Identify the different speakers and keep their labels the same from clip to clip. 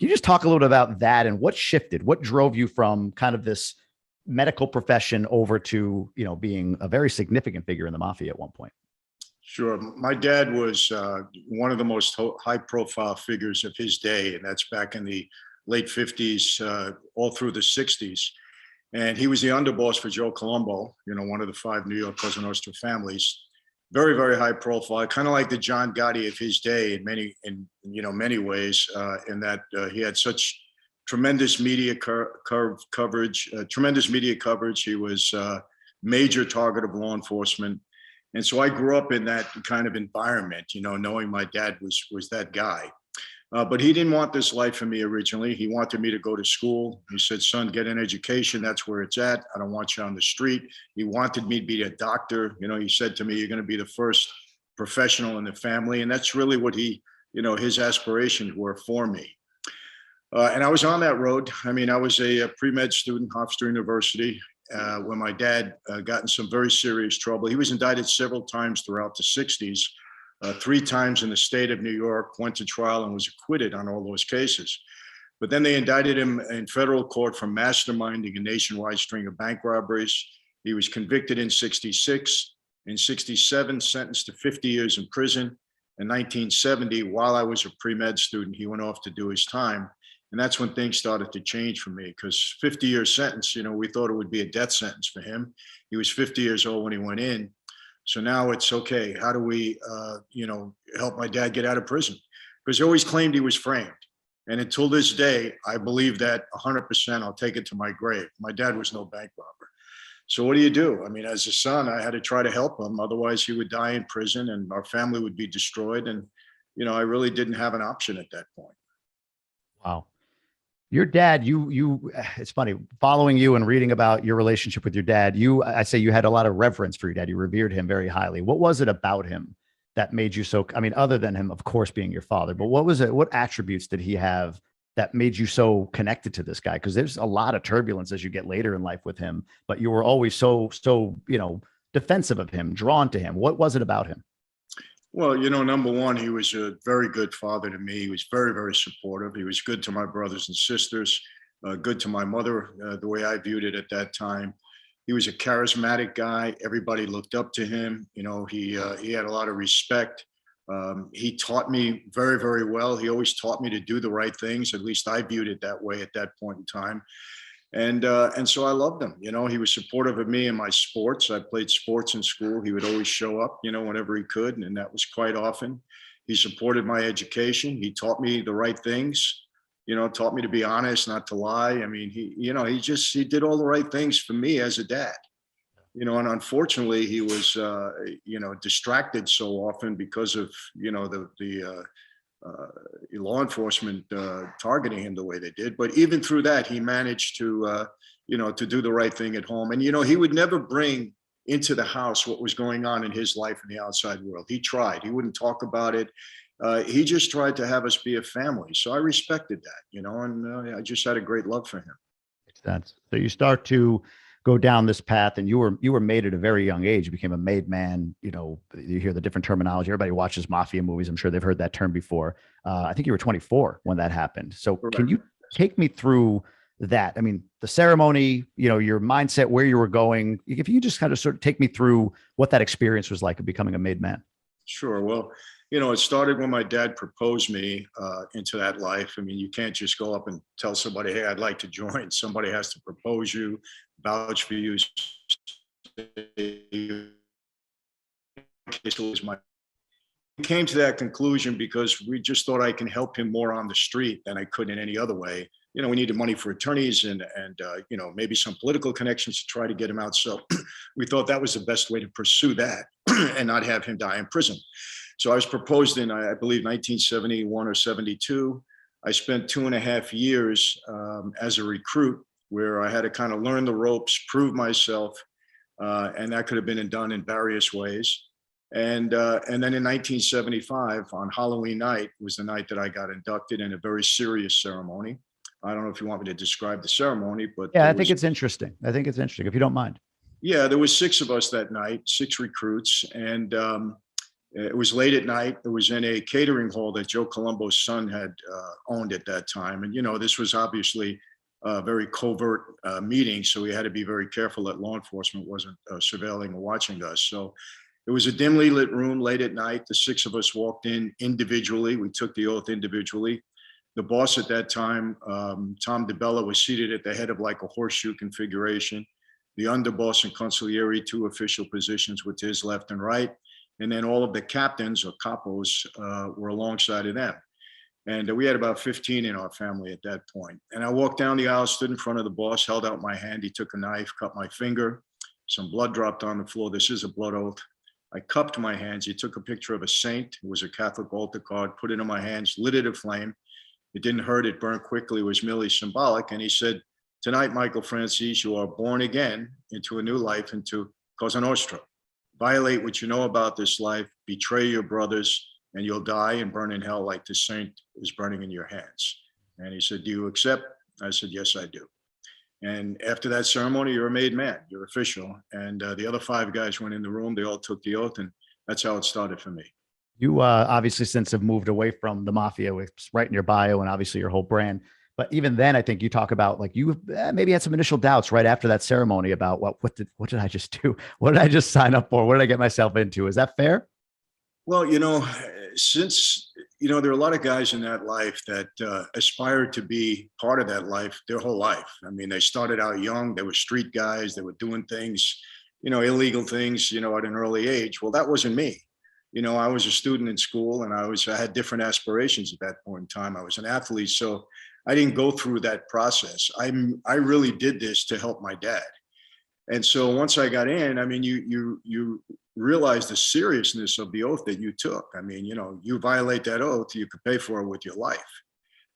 Speaker 1: Can you just talk a little bit about that and what shifted? What drove you from kind of this medical profession over to, being a very significant figure in the mafia at one point?
Speaker 2: Sure. My dad was one of the most high-profile figures of his day, and that's back in the late 50s, all through the 60s. And he was the underboss for Joe Colombo, one of the 5 New York Cosa Nostra families. Very, very high profile, kind of like the John Gotti of his day in many ways, in that he had such tremendous media coverage. He was a major target of law enforcement. And so I grew up in that kind of environment, knowing my dad was that guy. But he didn't want this life for me originally. He wanted me to go to school. He said, son, get an education. That's where it's at. I don't want you on the street. He wanted me to be a doctor. He said to me, you're going to be the first professional in the family. And that's really what his aspirations were for me. And I was on that road. I was a pre-med student, Hofstra University, when my dad got in some very serious trouble. He was indicted several times throughout the 60s. 3 times in the state of New York, went to trial and was acquitted on all those cases. But then they indicted him in federal court for masterminding a nationwide string of bank robberies. He was convicted in 66. In 67, sentenced to 50 years in prison. In 1970, while I was a pre-med student, he went off to do his time. And that's when things started to change for me, because 50-year sentence, we thought it would be a death sentence for him. He was 50 years old when he went in. So now it's okay. How do we, help my dad get out of prison? Because he always claimed he was framed. And until this day, I believe that 100%. I'll take it to my grave. My dad was no bank robber. So what do you do? As a son, I had to try to help him. Otherwise, he would die in prison and our family would be destroyed. And, I really didn't have an option at that point.
Speaker 1: Wow. Your dad, it's funny, following you and reading about your relationship with your dad, I say you had a lot of reverence for your dad. You revered him very highly. What was it about him that made you so, other than him, of course, being your father, but what was it? What attributes did he have that made you so connected to this guy? Because there's a lot of turbulence as you get later in life with him, but you were always so, defensive of him, drawn to him. What was it about him?
Speaker 2: Well, number one, he was a very good father to me. He was very, very supportive. He was good to my brothers and sisters, good to my mother, the way I viewed it at that time. He was a charismatic guy. Everybody looked up to him. He had a lot of respect. He taught me very, very well. He always taught me to do the right things. At least I viewed it that way at that point in time. And so I loved him. He was supportive of me in my sports. I played sports in school. He would always show up, whenever he could. And that was quite often. He supported my education. He taught me the right things, taught me to be honest, not to lie. He did all the right things for me as a dad, and unfortunately he was, distracted so often because of, the law enforcement targeting him the way they did. But even through that, he managed to, to do the right thing at home. And, he would never bring into the house what was going on in his life in the outside world. He tried. He wouldn't talk about it. He just tried to have us be a family. So I respected that, and I just had a great love for him.
Speaker 1: Makes sense. So you start to go down this path, and you were made at a very young age. You became a made man. You hear the different terminology. Everybody watches Mafia movies. I'm sure they've heard that term before. I think you were 24 when that happened. So
Speaker 2: Correct.
Speaker 1: Can you take me through that? The ceremony, your mindset, where you were going. If you just kind of sort of take me through what that experience was like of becoming a made man.
Speaker 2: Sure. Well, it started when my dad proposed me into that life. You can't just go up and tell somebody, hey, I'd like to join. Somebody has to propose you, vouch for you. We came to that conclusion because we just thought I can help him more on the street than I could in any other way. We needed money for attorneys and maybe some political connections to try to get him out. So we thought that was the best way to pursue that and not have him die in prison. So I was proposed in, I believe, 1971 or 72. I spent 2.5 years as a recruit, where I had to kind of learn the ropes, prove myself, and that could have been done in various ways. And then in 1975, on Halloween night, was the night that I got inducted in a very serious ceremony. I don't know if you want me to describe the ceremony, but
Speaker 1: yeah, I think it's interesting. If you don't mind.
Speaker 2: Yeah, there was 6 of us that night, 6 recruits, and It was late at night. It was in a catering hall that Joe Colombo's son had owned at that time. And, this was obviously a very covert meeting. So we had to be very careful that law enforcement wasn't surveilling or watching us. So it was a dimly lit room late at night. The six of us walked in individually. We took the oath individually. The boss at that time, Tom DeBella, was seated at the head of like a horseshoe configuration. The underboss and consigliere, two official positions with his left and right. And then all of the captains or capos were alongside of them. And we had about 15 in our family at that point. And I walked down the aisle, stood in front of the boss, held out my hand. He took a knife, cut my finger. Some blood dropped on the floor. This is a blood oath. I cupped my hands. He took a picture of a saint. It was a Catholic altar card, put it in my hands, lit it aflame. It didn't hurt. It burned quickly. It was merely symbolic. And he said, "Tonight, Michael Franzese, you are born again into a new life, into Cosa Nostra. Violate what you know about this life, betray your brothers, and you'll die and burn in hell like the saint is burning in your hands." And he said, "Do you accept?" I said, "Yes, I do." And after that ceremony, you're a made man, you're official. And the other five guys went in the room, they all took the oath, and that's how it started for me.
Speaker 1: You obviously since have moved away from the Mafia, with right in your bio and obviously your whole brand. But even then, I think you talk about like you maybe had some initial doubts right after that ceremony about what did I just do? What did I just sign up for? What did I get myself into? Is that fair?
Speaker 2: Well, since, there are a lot of guys in that life that aspire to be part of that life their whole life. I mean, they started out young, they were street guys, they were doing things, illegal things, at an early age. Well, that wasn't me. I was a student in school and I had different aspirations at that point in time. I was an athlete, so I didn't go through that process. I really did this to help my dad. And so once I got in, I mean, you realize the seriousness of the oath that you took. I mean, you violate that oath, you could pay for it with your life.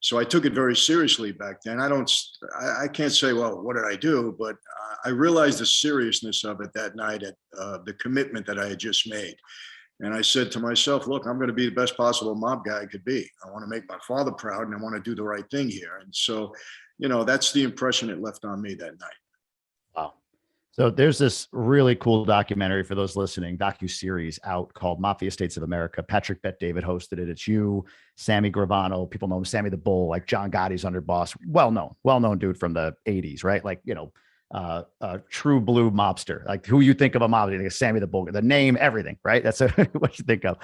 Speaker 2: So I took it very seriously back then. I can't say, well, what did I do? But I realized the seriousness of it that night at the commitment that I had just made. And I said to myself, look, I'm going to be the best possible mob guy I could be. I want to make my father proud and I want to do the right thing here. And so, that's the impression it left on me that night.
Speaker 1: Wow. So there's this really cool documentary for those listening, docu-series out called Mafia States of America. Patrick Bet-David hosted it. It's you, Sammy Gravano, people know him, Sammy the Bull, like John Gotti's underboss, well-known dude from the 80s, right? Like, a true blue mobster, like who you think of a mobster, like Sammy the Bull, the name, everything, right? That's what you think of.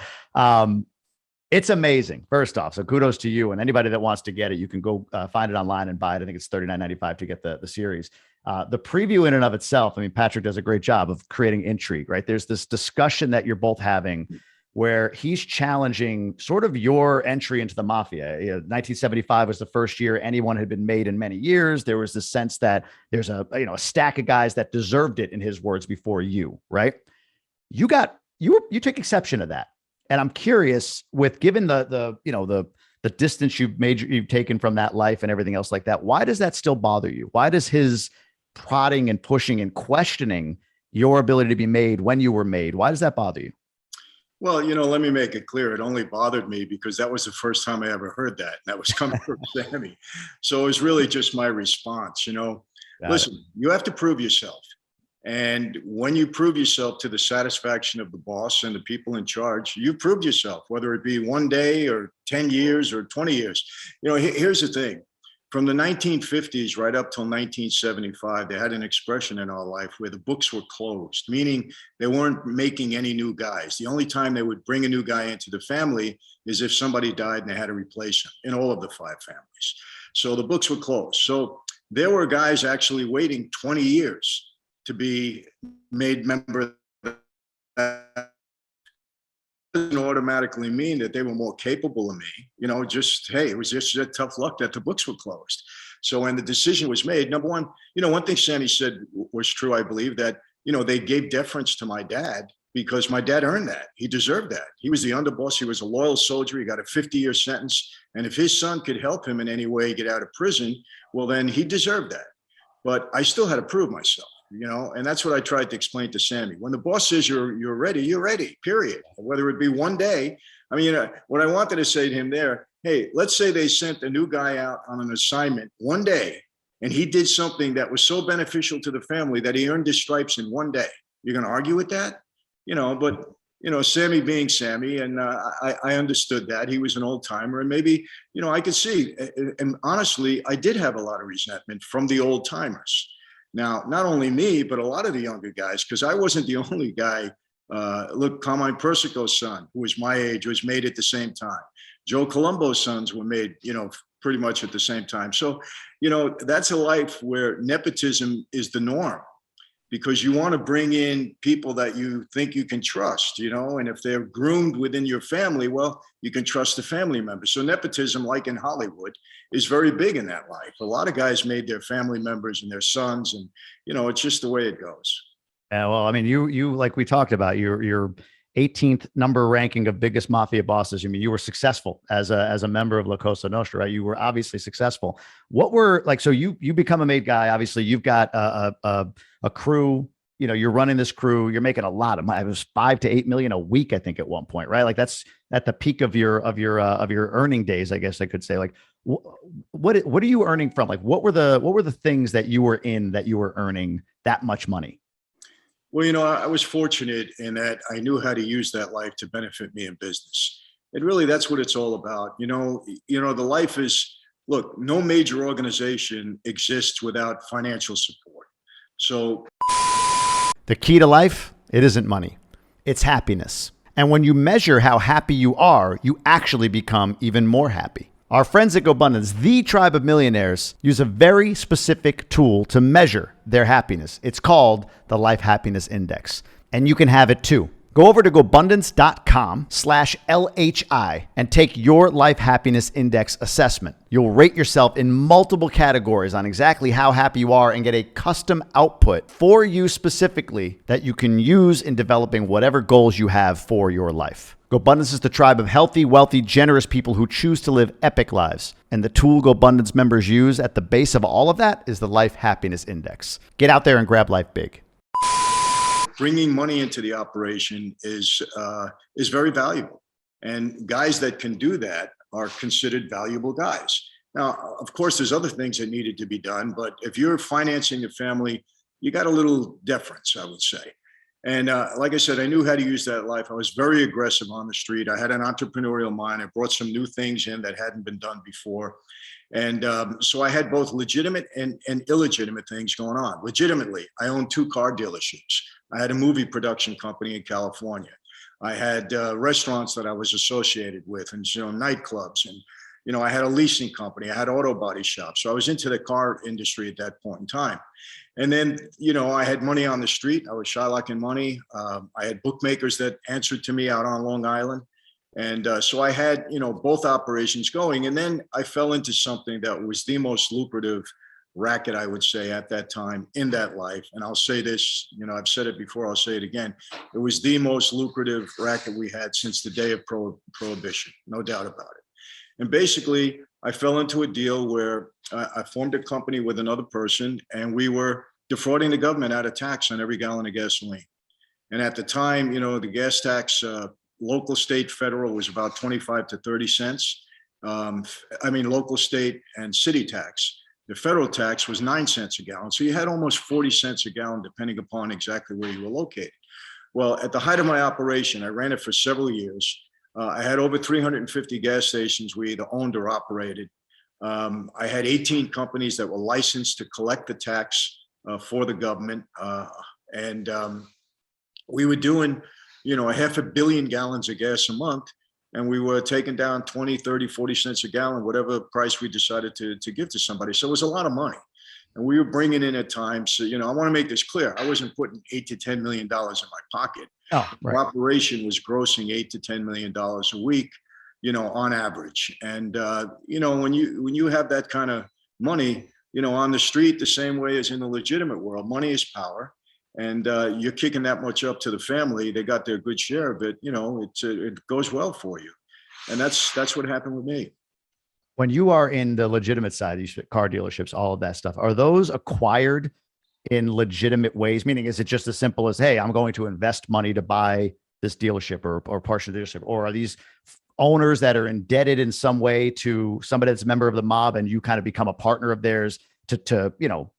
Speaker 1: It's amazing, first off. So kudos to you, and anybody that wants to get it, you can go find it online and buy it. I think it's $39.95 to get the series. The preview in and of itself, I mean, Patrick does a great job of creating intrigue, right? There's this discussion that you're both having where he's challenging sort of your entry into the Mafia. 1975 was the first year anyone had been made in many years. There was this sense that there's a stack of guys that deserved it, in his words, before you, right? You take exception to that. And I'm curious, given the distance you've taken from that life and everything else like that, why does that still bother you? Why does his prodding and pushing and questioning your ability to be made when you were made, why does that bother you?
Speaker 2: Well, let me make it clear. It only bothered me because that was the first time I ever heard that. That was coming from Sammy. So it was really just my response, Listen, you have to prove yourself. And when you prove yourself to the satisfaction of the boss and the people in charge, you proved yourself, whether it be one day or 10 years or 20 years. Here's the thing. From the 1950s right up till 1975, they had an expression in our life where the books were closed, meaning they weren't making any new guys. The only time they would bring a new guy into the family is if somebody died and they had to replace him, in all of the five families. So the books were closed. So there were guys actually waiting 20 years to be made member of that. Doesn't automatically mean that they were more capable of me, it was just a tough luck that the books were closed. So when the decision was made, number one, one thing Sammy said was true, I believe, that, they gave deference to my dad because my dad earned that. He deserved that. He was the underboss. He was a loyal soldier. He got a 50-year sentence. And if his son could help him in any way get out of prison, well, then he deserved that. But I still had to prove myself. And that's what I tried to explain to Sammy. When the boss says you're ready, period. Whether it be one day. I mean, what I wanted to say to him there, hey, let's say they sent a new guy out on an assignment one day and he did something that was so beneficial to the family that he earned his stripes in one day. You're going to argue with that? But Sammy being Sammy, and I understood that he was an old timer, and maybe, I could see, and honestly, I did have a lot of resentment from the old timers. Now, not only me, but a lot of the younger guys, because I wasn't the only guy. Look, Carmine Persico's son, who was my age, was made at the same time. Joe Colombo's sons were made, pretty much at the same time. So, that's a life where nepotism is the norm, because you want to bring in people that you think you can trust, and if they're groomed within your family, well, you can trust the family members. So nepotism, like in Hollywood, is very big in that life. A lot of guys made their family members and their sons, and, it's just the way it goes.
Speaker 1: Yeah, well, I mean, you like we talked about, your 18th number ranking of biggest mafia bosses. I mean, you were successful as a member of La Cosa Nostra, right? You were obviously successful. What were like, so you become a made guy. Obviously, you've got a crew. You're running this crew. You're making a lot of money. It was 5 to 8 million a week, I think, at one point, right? Like that's at the peak of your earning days, I guess I could say. Like, what are you earning from? Like, what were the things that you were in that you were earning that much money?
Speaker 2: Well, I was fortunate in that I knew how to use that life to benefit me in business. And really, that's what it's all about. The life is, look, no major organization exists without financial support. So
Speaker 1: the key to life, it isn't money, it's happiness. And when you measure how happy you are, you actually become even more happy. Our friends at GoBundance, the Tribe of Millionaires, use a very specific tool to measure their happiness. It's called the Life Happiness Index, and you can have it too. Go over to GoBundance.com/LHI and take your Life Happiness Index assessment. You'll rate yourself in multiple categories on exactly how happy you are and get a custom output for you specifically that you can use in developing whatever goals you have for your life. GoBundance is the tribe of healthy, wealthy, generous people who choose to live epic lives. And the tool GoBundance members use at the base of all of that is the Life Happiness Index. Get out there and grab life big.
Speaker 2: Bringing money into the operation is very valuable. And guys that can do that are considered valuable guys. Now, of course, there's other things that needed to be done, but if you're financing the family, you got a little deference, I would say. And like I said, I knew how to use that life. I was very aggressive on the street. I had an entrepreneurial mind. I brought some new things in that hadn't been done before. And so I had both legitimate and illegitimate things going on. Legitimately, I owned 2 car dealerships. I had a movie production company in California. I had restaurants that I was associated with, and nightclubs, and I had a leasing company. I had auto body shops. So I was into the car industry at that point in time. And then, I had money on the street. I was Shylocking money. I had bookmakers that answered to me out on Long Island. And so I had, both operations going. And then I fell into something that was the most lucrative racket, I would say, at that time in that life. And I'll say this, I've said it before, I'll say it again. It was the most lucrative racket we had since the day of prohibition, no doubt about it. And basically, I fell into a deal where I formed a company with another person, and we were defrauding the government out of tax on every gallon of gasoline. And at the time, the gas tax, local, state, federal, was about 25 to 30 cents. Local, state, and city tax. The federal tax was 9 cents a gallon. So you had almost 40 cents a gallon, depending upon exactly where you were located. Well, at the height of my operation, I ran it for several years. I had over 350 gas stations we either owned or operated. I had 18 companies that were licensed to collect the tax for the government. We were doing, 500 million gallons of gas a month. And we were taking down 20, 30, 40 cents a gallon, whatever price we decided to give to somebody. So it was a lot of money. And we were bringing in at times, I want to make this clear. I wasn't putting $8 to $10 million in my pocket.
Speaker 1: Oh, right.
Speaker 2: Our operation was grossing $8 to $10 million a week, on average. And, when you have that kind of money, on the street, the same way as in the legitimate world, money is power. And you're kicking that much up to the family. They got their good share of it. It goes well for you. And that's what happened with me.
Speaker 1: When you are in the legitimate side, these car dealerships, all of that stuff, are those acquired in legitimate ways? Meaning, is it just as simple as, hey, I'm going to invest money to buy this dealership or partial dealership? Or are these owners that are indebted in some way to somebody that's a member of the mob and you kind of become a partner of theirs to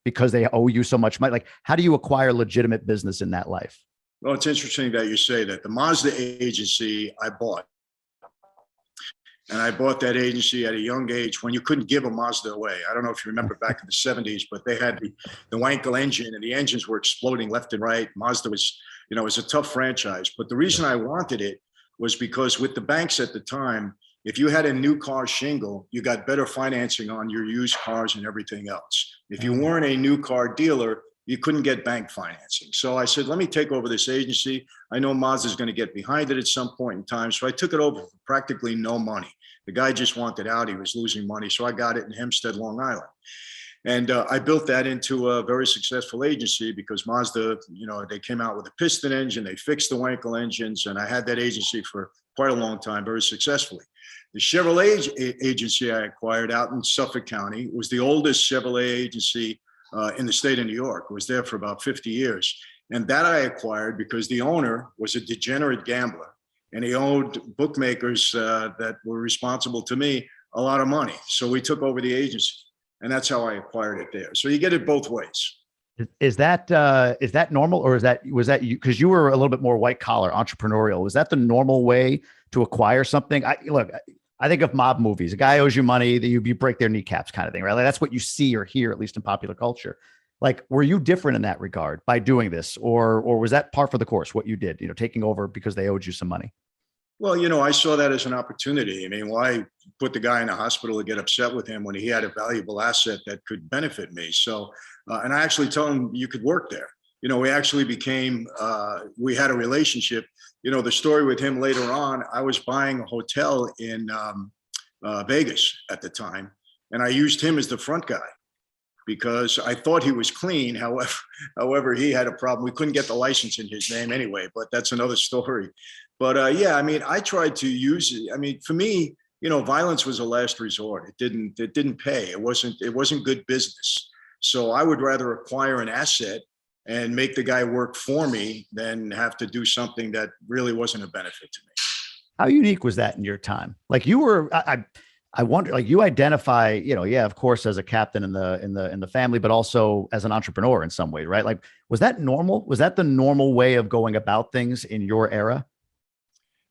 Speaker 1: because they owe you so much money? Like, how do you acquire legitimate business in that life?
Speaker 2: Well, it's interesting that you say that. The Mazda agency I bought, and I bought that agency at a young age when you couldn't give a Mazda away. I don't know if you remember back in the 70s, but they had the Wankel engine and the engines were exploding left and right. Mazda was, it was a tough franchise. But the reason I wanted it was because with the banks at the time, if you had a new car shingle, you got better financing on your used cars and everything else. If you weren't a new car dealer, you couldn't get bank financing. So I said, let me take over this agency. I know Mazda's going to get behind it at some point in time. So I took it over for practically no money. The guy just wanted out. He was losing money. So I got it in Hempstead, Long Island. And I built that into a very successful agency because Mazda, they came out with a piston engine. They fixed the Wankel engines. And I had that agency for quite a long time, very successfully. The Chevrolet agency I acquired out in Suffolk County was the oldest Chevrolet agency in the state of New York. It was there for about 50 years. And that I acquired because the owner was a degenerate gambler. And he owed bookmakers that were responsible to me a lot of money. So we took over the agency. And that's how I acquired it there. So you get it both ways.
Speaker 1: Is that normal, or was that you? Because you were a little bit more white collar entrepreneurial. Was that the normal way to acquire something? I think of mob movies. A guy owes you money, that you break their kneecaps, kind of thing, right? Like that's what you see or hear, at least in popular culture. Like, were you different in that regard by doing this, or was that par for the course what you did? Taking over because they owed you some money.
Speaker 2: Well, I saw that as an opportunity. I mean, why put the guy in a hospital to get upset with him when he had a valuable asset that could benefit me? So, and I actually told him you could work there. We actually became, we had a relationship. The story with him later on, I was buying a hotel in Vegas at the time, and I used him as the front guy because I thought he was clean. However, he had a problem. We couldn't get the license in his name anyway, but that's another story. But yeah, I mean, I tried to use it. I mean, for me, violence was a last resort. It didn't pay. It wasn't good business. So I would rather acquire an asset and make the guy work for me than have to do something that really wasn't a benefit to me.
Speaker 1: How unique was that in your time? Like you were, I wonder, like you identify, yeah, of course, as a captain in the family, but also as an entrepreneur in some way, right? Like, was that normal? Was that the normal way of going about things in your era?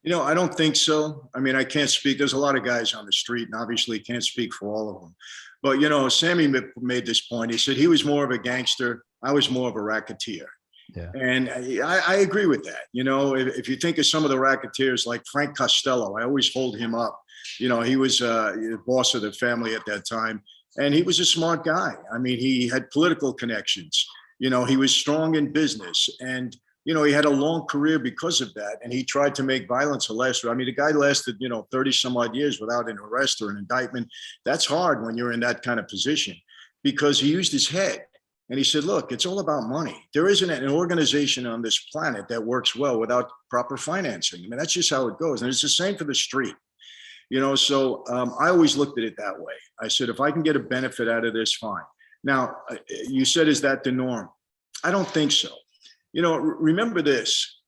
Speaker 2: I don't think so. I mean, I can't speak. There's a lot of guys on the street, and obviously can't speak for all of them. But, Sammy made this point. He said he was more of a gangster. I was more of a racketeer. Yeah. And I agree with that. If you think of some of the racketeers like Frank Costello, I always hold him up. He was the boss of the family at that time. And he was a smart guy. I mean, he had political connections. He was strong in business. And he had a long career because of that. And he tried to make violence a last. I mean, the guy lasted, 30 some odd years without an arrest or an indictment. That's hard when you're in that kind of position because he used his head. And he said, look, it's all about money. There isn't an organization on this planet that works well without proper financing. I mean, that's just how it goes. And it's the same for the street. So I always looked at it that way. I said, if I can get a benefit out of this, fine. Now, you said, is that the norm? I don't think so. Remember this,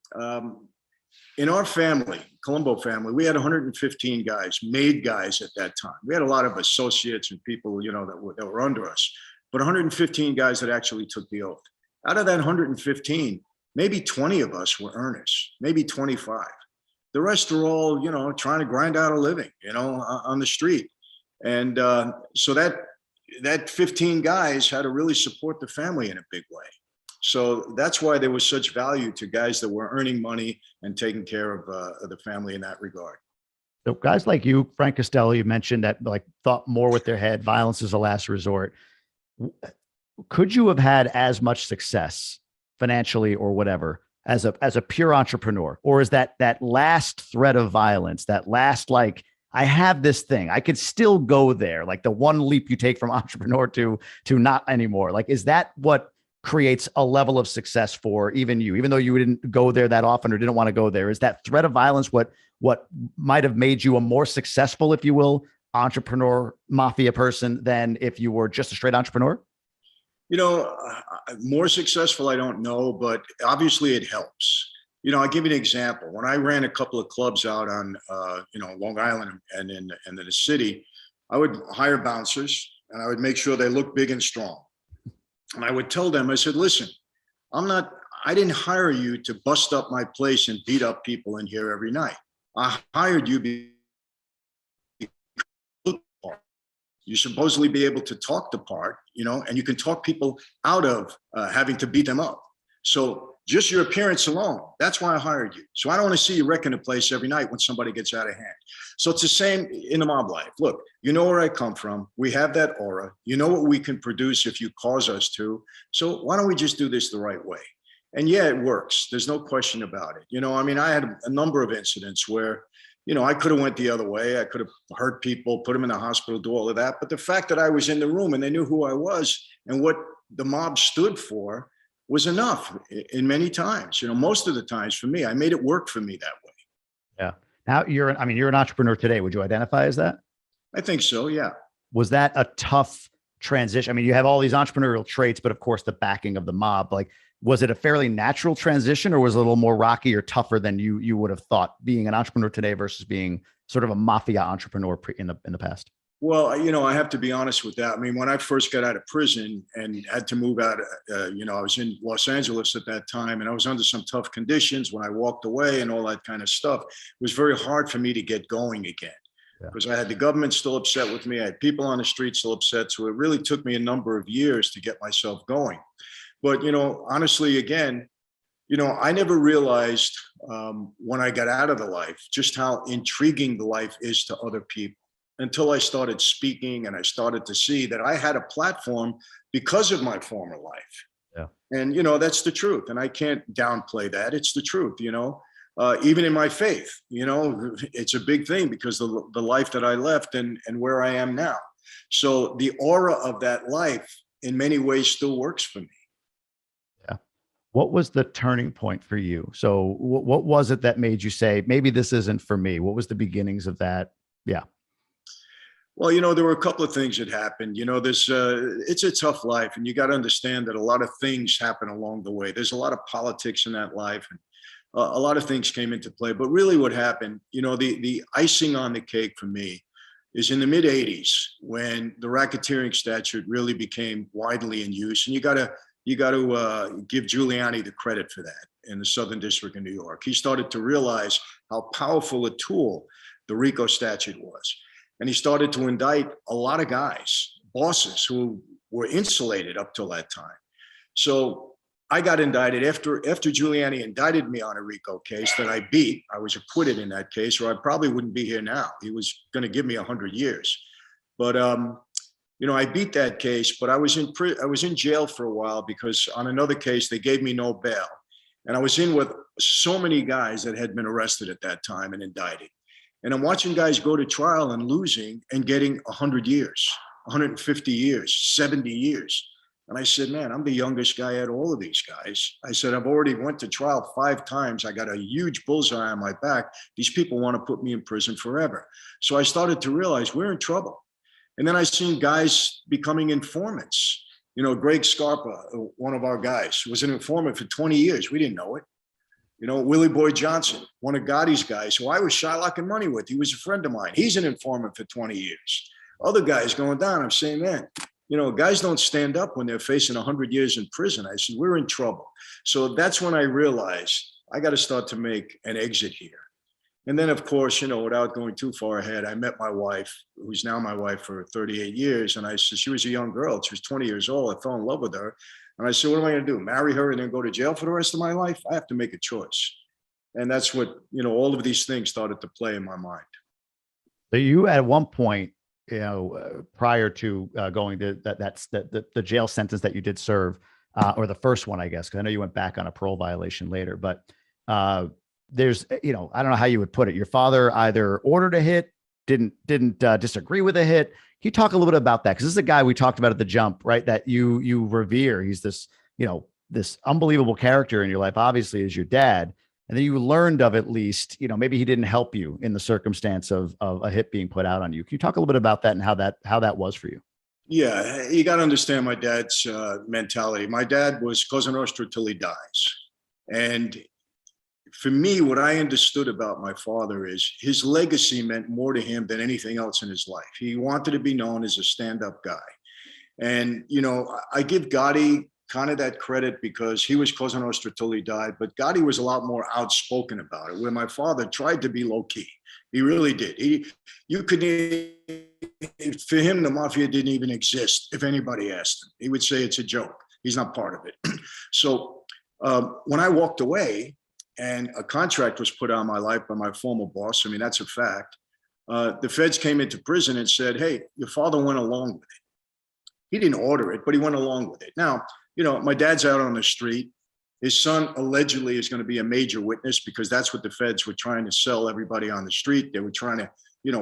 Speaker 2: in our family, Colombo family, we had 115 guys, made guys at that time. We had a lot of associates and people, that were under us, but 115 guys that actually took the oath. Out of that 115, maybe 20 of us were earnest, maybe 25. The rest are all, trying to grind out a living, on the street. And so that 15 guys had to really support the family in a big way. So that's why there was such value to guys that were earning money and taking care of the family in that regard.
Speaker 1: So guys like you, Frank Costello, you mentioned that like thought more with their head, violence is a last resort. Could you have had as much success financially or whatever as a pure entrepreneur? Or is that last threat of violence, that last, like, I have this thing, I could still go there, like the one leap you take from entrepreneur to not anymore? Like, is that what creates a level of success for even you, even though you didn't go there that often or didn't want to go there? Is that threat of violence what might have made you a more successful, if you will, entrepreneur, mafia person than if you were just a straight entrepreneur?
Speaker 2: More successful, I don't know, but obviously it helps. I'll give you an example. When I ran a couple of clubs out on, Long Island and in the city, I would hire bouncers and I would make sure they looked big and strong. And I would tell them, I said, listen, I'm I didn't hire you to bust up my place and beat up people in here every night. I hired you because you supposedly be able to talk the part, and you can talk people out of having to beat them up. So just your appearance alone, that's why I hired you. So I don't want to see you wrecking the place every night when somebody gets out of hand. So it's the same in the mob life. Look, you know where I come from. We have that aura. You know what we can produce if you cause us to. So why don't we just do this the right way? And yeah, it works. There's no question about it. I had a number of incidents where, I could have went the other way. I could have hurt people, put them in the hospital, do all of that. But the fact that I was in the room and they knew who I was and what the mob stood for was enough in many times. Most of the times for me, I made it work for me that way.
Speaker 1: Yeah. Now you're an entrepreneur today. Would you identify as that?
Speaker 2: I think so. Yeah.
Speaker 1: Was that a tough transition? I mean, you have all these entrepreneurial traits, but of course the backing of the mob, like, was it a fairly natural transition, or was it a little more rocky or tougher than you would have thought, being an entrepreneur today versus being sort of a mafia entrepreneur in the past?
Speaker 2: Well, I have to be honest with that. I mean, when I first got out of prison and had to move out, I was in Los Angeles at that time, and I was under some tough conditions when I walked away and all that kind of stuff. It was very hard for me to get going again, because I had the government still upset with me. I had people on the street still upset. So it really took me a number of years to get myself going. But, honestly, again, I never realized when I got out of the life just how intriguing the life is to other people, until I started speaking and I started to see that I had a platform because of my former life.
Speaker 1: Yeah.
Speaker 2: And, that's the truth. And I can't downplay that. It's the truth, even in my faith, it's a big thing because the life that I left and where I am now. So the aura of that life in many ways still works for me.
Speaker 1: Yeah. What was the turning point for you? So what was it that made you say, maybe this isn't for me? What was the beginnings of that? Yeah.
Speaker 2: Well, there were a couple of things that happened. It's a tough life, and you got to understand that a lot of things happen along the way. There's a lot of politics in that life, and a lot of things came into play. But really what happened, the icing on the cake for me is in the mid 80s, when the racketeering statute really became widely in use. And you got to give Giuliani the credit for that in the Southern District of New York. He started to realize how powerful a tool the RICO statute was. And he started to indict a lot of guys, bosses who were insulated up till that time. So I got indicted after Giuliani indicted me on a RICO case that I beat. I was acquitted in that case, or I probably wouldn't be here now. He was going to give me 100 years. But, I beat that case, but I was in jail for a while because on another case, they gave me no bail. And I was in with so many guys that had been arrested at that time and indicted. And I'm watching guys go to trial and losing and getting 100 years, 150 years, 70 years. And I said, man, I'm the youngest guy at all of these guys. I said, I've already went to trial 5 times. I got a huge bullseye on my back. These people want to put me in prison forever. So I started to realize we're in trouble. And then I seen guys becoming informants. Greg Scarpa, one of our guys, was an informant for 20 years. We didn't know it. Willie Boy Johnson, one of Gotti's guys, who I was shylocking money with. He was a friend of mine. He's an informant for 20 years. Other guys going down. I'm saying, man, guys don't stand up when they're facing 100 years in prison. I said, we're in trouble. So that's when I realized I got to start to make an exit here. And then, of course, without going too far ahead, I met my wife, who's now my wife for 38 years. And I said, she was a young girl. She was 20 years old. I fell in love with her. And I said, what am I going to do? Marry her and then go to jail for the rest of my life? I have to make a choice. And that's what, all of these things started to play in my mind.
Speaker 1: So you, at one point, prior to going to the jail sentence that you did serve, or the first one, I guess, because I know you went back on a parole violation later, but there's, I don't know how you would put it. Your father either ordered a hit, didn't disagree with a hit. Can you talk a little bit about that? Because this is a guy we talked about at the jump, right? That you revere. He's this, this unbelievable character in your life, obviously, is your dad. And then you learned of, at least, maybe he didn't help you in the circumstance of a hit being put out on you. Can you talk a little bit about that and how that was for you?
Speaker 2: Yeah, you got to understand my dad's mentality. My dad was Cosa Nostra till he dies. And for me, what I understood about my father is his legacy meant more to him than anything else in his life. He wanted to be known as a stand-up guy. And, I give Gotti kind of that credit because he was Cosa Nostra till he died, but Gotti was a lot more outspoken about it, where my father tried to be low key. He really did. For him, the mafia didn't even exist. If anybody asked him, he would say it's a joke. He's not part of it. So when I walked away and a contract was put on my life by my former boss, I mean, that's a fact. The feds came into prison and said, hey, your father went along with it. He didn't order it, but he went along with it. Now, my dad's out on the street. His son allegedly is going to be a major witness because that's what the feds were trying to sell everybody on the street. They were trying to,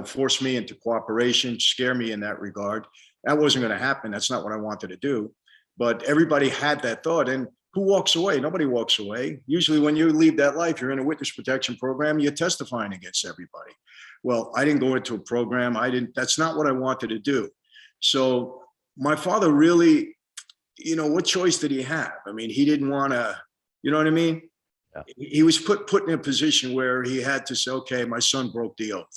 Speaker 2: force me into cooperation, scare me in that regard. That wasn't going to happen. That's not what I wanted to do. But everybody had that thought. And who walks away? Nobody walks away. Usually when you leave that life, you're in a witness protection program, you're testifying against everybody. Well, I didn't go into a program. That's not what I wanted to do. So my father really, what choice did he have? I mean, he didn't want to, you know what I mean? Yeah. He was put in a position where he had to say, okay, my son broke the oath,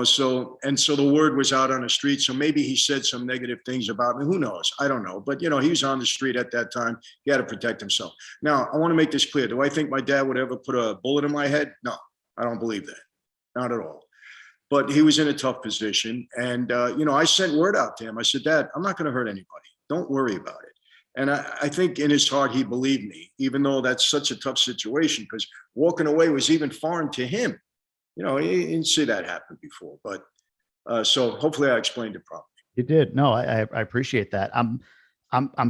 Speaker 2: so the word was out on the street. So maybe he said some negative things about me. Who knows? I don't know. But, he was on the street at that time. He had to protect himself. Now, I want to make this clear. Do I think my dad would ever put a bullet in my head? No, I don't believe that. Not at all. But he was in a tough position. And, I sent word out to him. I said, Dad, I'm not going to hurt anybody. Don't worry about it. And I think in his heart, he believed me, even though that's such a tough situation, because walking away was even foreign to him. He didn't see that happen before. But so hopefully I explained it properly.
Speaker 1: You did. No, I appreciate that. I'm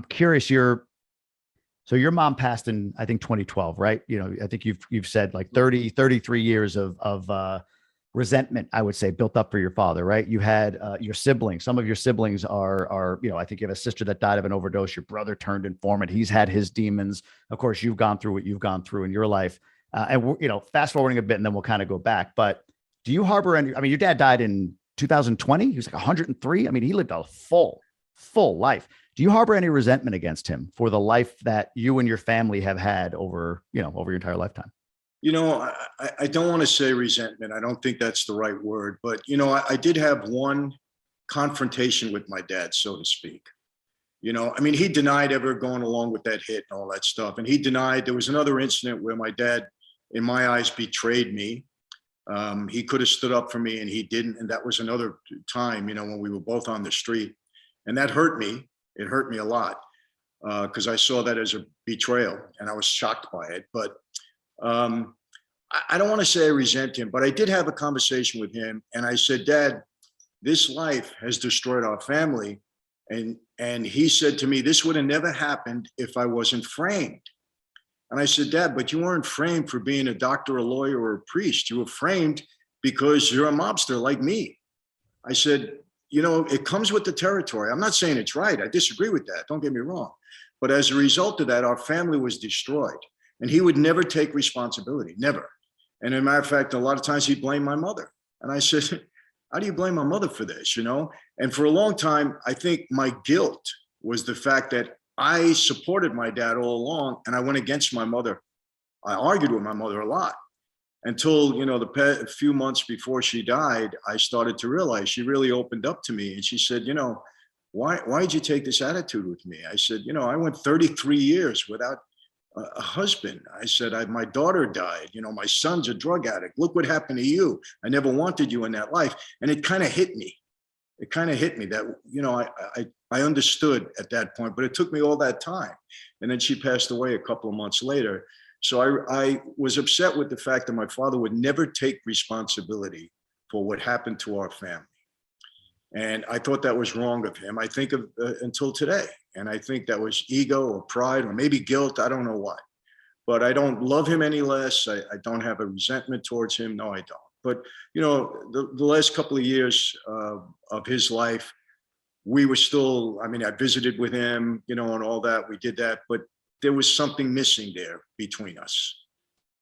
Speaker 1: curious. So your mom passed in, I think, 2012, right? I think you've said like 33 years of resentment, I would say, built up for your father, right? You had your siblings. Some of your siblings are, I think you have a sister that died of an overdose. Your brother turned informant. He's had his demons. Of course, you've gone through what you've gone through in your life. And fast forwarding a bit, and then we'll kind of go back. But do you harbor any? I mean, your dad died in 2020. He was like 103. I mean, he lived a full life. Do you harbor any resentment against him for the life that you and your family have had over your entire lifetime?
Speaker 2: I don't want to say resentment. I don't think that's the right word. But, I did have one confrontation with my dad, so to speak. He denied ever going along with that hit and all that stuff. And he denied there was another incident where my dad, in my eyes, betrayed me. He could have stood up for me and he didn't. And that was another time, when we were both on the street. And that hurt me. It hurt me a lot because I saw that as a betrayal and I was shocked by it. But I don't want to say I resent him, but I did have a conversation with him. And I said, Dad, this life has destroyed our family. And he said to me, this would have never happened if I wasn't framed. And I said, Dad, but you weren't framed for being a doctor, a lawyer, or a priest. You were framed because you're a mobster like me. I said, it comes with the territory. I'm not saying it's right. I disagree with that. Don't get me wrong. But as a result of that, our family was destroyed. And he would never take responsibility, never. And as a matter of fact, a lot of times he'd blame my mother. And I said, how do you blame my mother for this, And for a long time, I think my guilt was the fact that I supported my dad all along and I went against my mother. I argued with my mother a lot until, the few months before she died, I started to realize she really opened up to me. And she said, why did you take this attitude with me? I said, I went 33 years without a husband. I said, my daughter died. My son's a drug addict. Look what happened to you. I never wanted you in that life. And it kind of hit me. It kind of hit me that, I understood at that point, but it took me all that time. And then she passed away a couple of months later. So I was upset with the fact that my father would never take responsibility for what happened to our family. And I thought that was wrong of him. I think of until today. And I think that was ego or pride or maybe guilt. I don't know what. But I don't love him any less. I don't have a resentment towards him. No, I don't. But, the last couple of years of his life, we were still, I visited with him, and all that. We did that. But there was something missing there between us.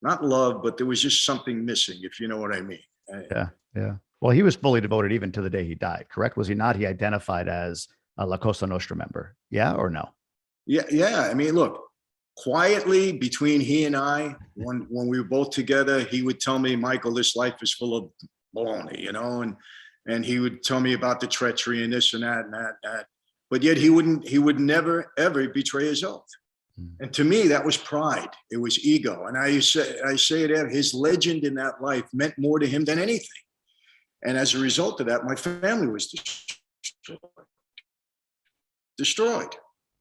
Speaker 2: Not love, but there was just something missing, if you know what I mean.
Speaker 1: Yeah. Well, he was fully devoted even to the day he died, correct? Was he not? He identified as a La Cosa Nostra member. Yeah or no?
Speaker 2: Yeah. Look, quietly between he and I, when we were both together, he would tell me, Michael, this life is full of baloney, and he would tell me about the treachery and this and that and that. but yet he would never, ever betray his oath. And to me, that was pride. It was ego. And I say it, his legend in that life meant more to him than anything. And as a result of that, my family was destroyed.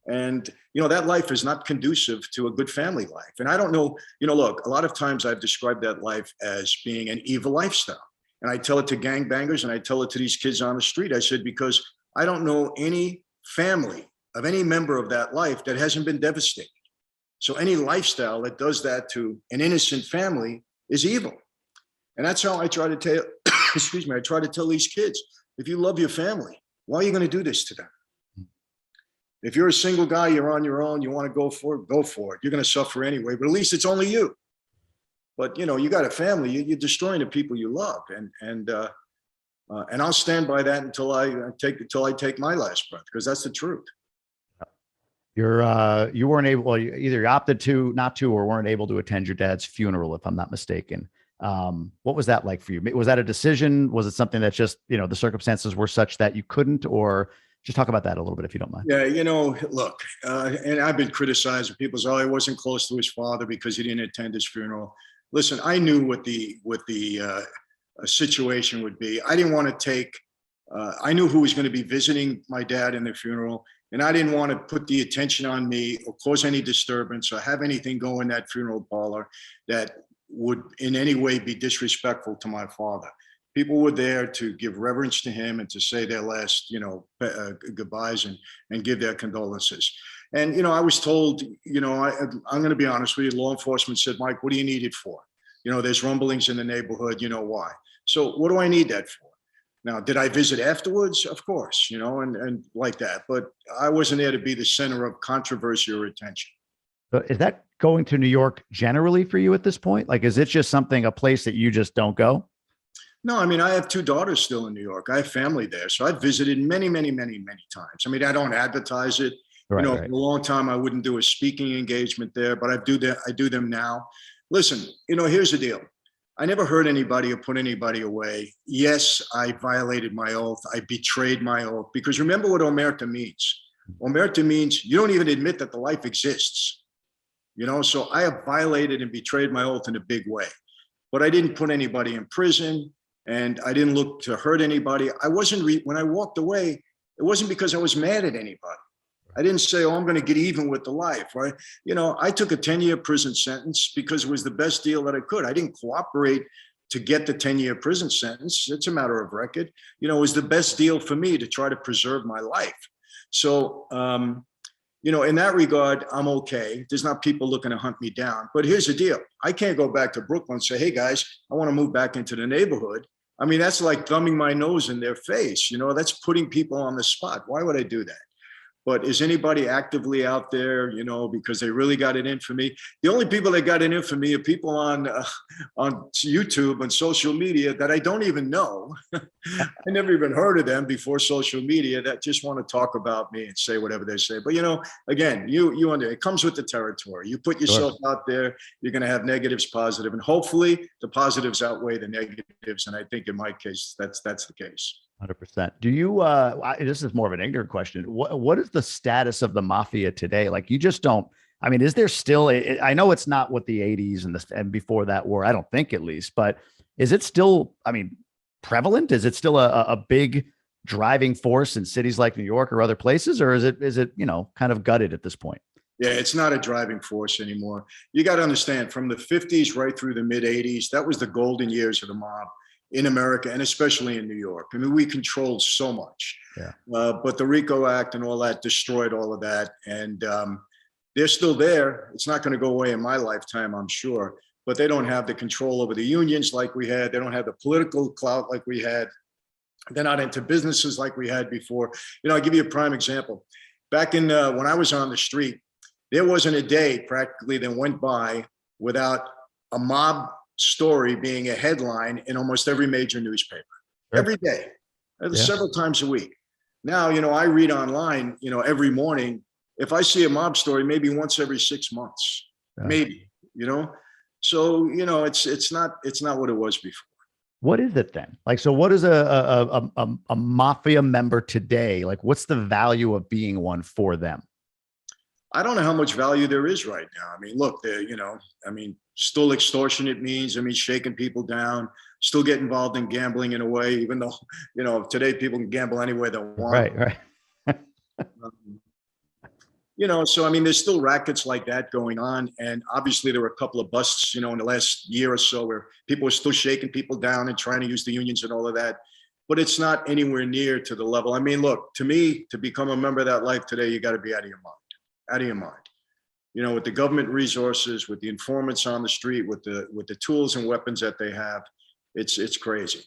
Speaker 2: And, that life is not conducive to a good family life. And I don't know, look, a lot of times I've described that life as being an evil lifestyle. And I tell it to gangbangers and I tell it to these kids on the street. I said, because I don't know any family of any member of that life that hasn't been devastated. So any lifestyle that does that to an innocent family is evil. And that's how I try to tell, I try to tell these kids, if you love your family, why are you going to do this to them? If you're a single guy, you're on your own, you want to go for it, go for it. You're going to suffer anyway, but at least it's only you. But, you got a family, you're destroying the people you love. And I'll stand by that until I take my last breath, because that's the truth.
Speaker 1: You weren't able, well, you either opted to not to, or weren't able to attend your dad's funeral, if I'm not mistaken. What was that like for you? Was that a decision? Was it something that just, the circumstances were such that you couldn't, or just talk about that a little bit, if you don't mind?
Speaker 2: Yeah. Look, and I've been criticized. People say, I wasn't close to his father because he didn't attend his funeral. Listen, I knew what the situation would be. I didn't want to take, I knew who was going to be visiting my dad in the funeral. And I didn't want to put the attention on me or cause any disturbance or have anything go in that funeral parlor that would in any way be disrespectful to my father. People were there to give reverence to him and to say their last, goodbyes and give their condolences. And, I was told, I'm going to be honest with you, law enforcement said, Mike, what do you need it for? There's rumblings in the neighborhood, why? So what do I need that for? Now, did I visit afterwards? Of course, and like that, but I wasn't there to be the center of controversy or attention.
Speaker 1: So is that going to New York generally for you at this point? Like, is it just a place that you just don't go?
Speaker 2: No, I have 2 daughters still in New York. I have family there. So I've visited many, many, many, many times. I don't advertise it.
Speaker 1: Right.
Speaker 2: For a long time, I wouldn't do a speaking engagement there, but I do them now. Listen, here's the deal. I never hurt anybody or put anybody away. Yes, I violated my oath. I betrayed my oath, because remember what omerta means. Omerta means you don't even admit that the life exists. So I have violated and betrayed my oath in a big way, but I didn't put anybody in prison and I didn't look to hurt anybody. I wasn't, when I walked away, it wasn't because I was mad at anybody. I didn't say, I'm going to get even with the life, right? I took a 10-year prison sentence because it was the best deal that I could. I didn't cooperate to get the 10-year prison sentence. It's a matter of record. It was the best deal for me to try to preserve my life. So, in that regard, I'm okay. There's not people looking to hunt me down. But here's the deal. I can't go back to Brooklyn and say, hey, guys, I want to move back into the neighborhood. That's like thumbing my nose in their face. That's putting people on the spot. Why would I do that? But is anybody actively out there, because they really got it in for me? The only people that got it in for me are people on YouTube and social media that I don't even know. I never even heard of them before social media, that just want to talk about me and say whatever they say. But, again, it comes with the territory. You put yourself out there, you're going to have negatives, positive, and hopefully the positives outweigh the negatives. And I think in my case, that's the case.
Speaker 1: 100%. Do you, this is more of an ignorant question. What is the status of the Mafia today? Like, you just don't, is there still, I know it's not what the 80s and before that were, I don't think, at least, but is it still, prevalent? Is it still a big driving force in cities like New York or other places? Or is it, kind of gutted at this point?
Speaker 2: Yeah, it's not a driving force anymore. You got to understand, from the 50s right through the mid 80s, that was the golden years of the mob in America, and especially in New York. We controlled so much.
Speaker 1: Yeah.
Speaker 2: But the RICO Act and all that destroyed all of that. And they're still there. It's not going to go away in my lifetime, I'm sure. But they don't have the control over the unions like we had. They don't have the political clout like we had. They're not into businesses like we had before. I'll give you a prime example. Back in when I was on the street, there wasn't a day practically that went by without a mob story being a headline in almost every major newspaper. Sure. Every day, several times a week. Now, I read online, every morning. If I see a mob story, maybe once every 6 months, maybe, so, it's not what it was before.
Speaker 1: What is it then? Like, so what is a mafia member today? Like, what's the value of being one for them?
Speaker 2: I don't know how much value there is right now. I mean, look, still extortionate means, shaking people down, still get involved in gambling in a way, even though, today people can gamble any way they want.
Speaker 1: Right, right.
Speaker 2: Um, so there's still rackets like that going on. And obviously there were a couple of busts, in the last year or so where people were still shaking people down and trying to use the unions and all of that. But it's not anywhere near to the level. I mean, look, to me, to become a member of that life today, you got to be out of your mind. Out of your mind. With the government resources, with the informants on the street, with the tools and weapons that they have, it's crazy.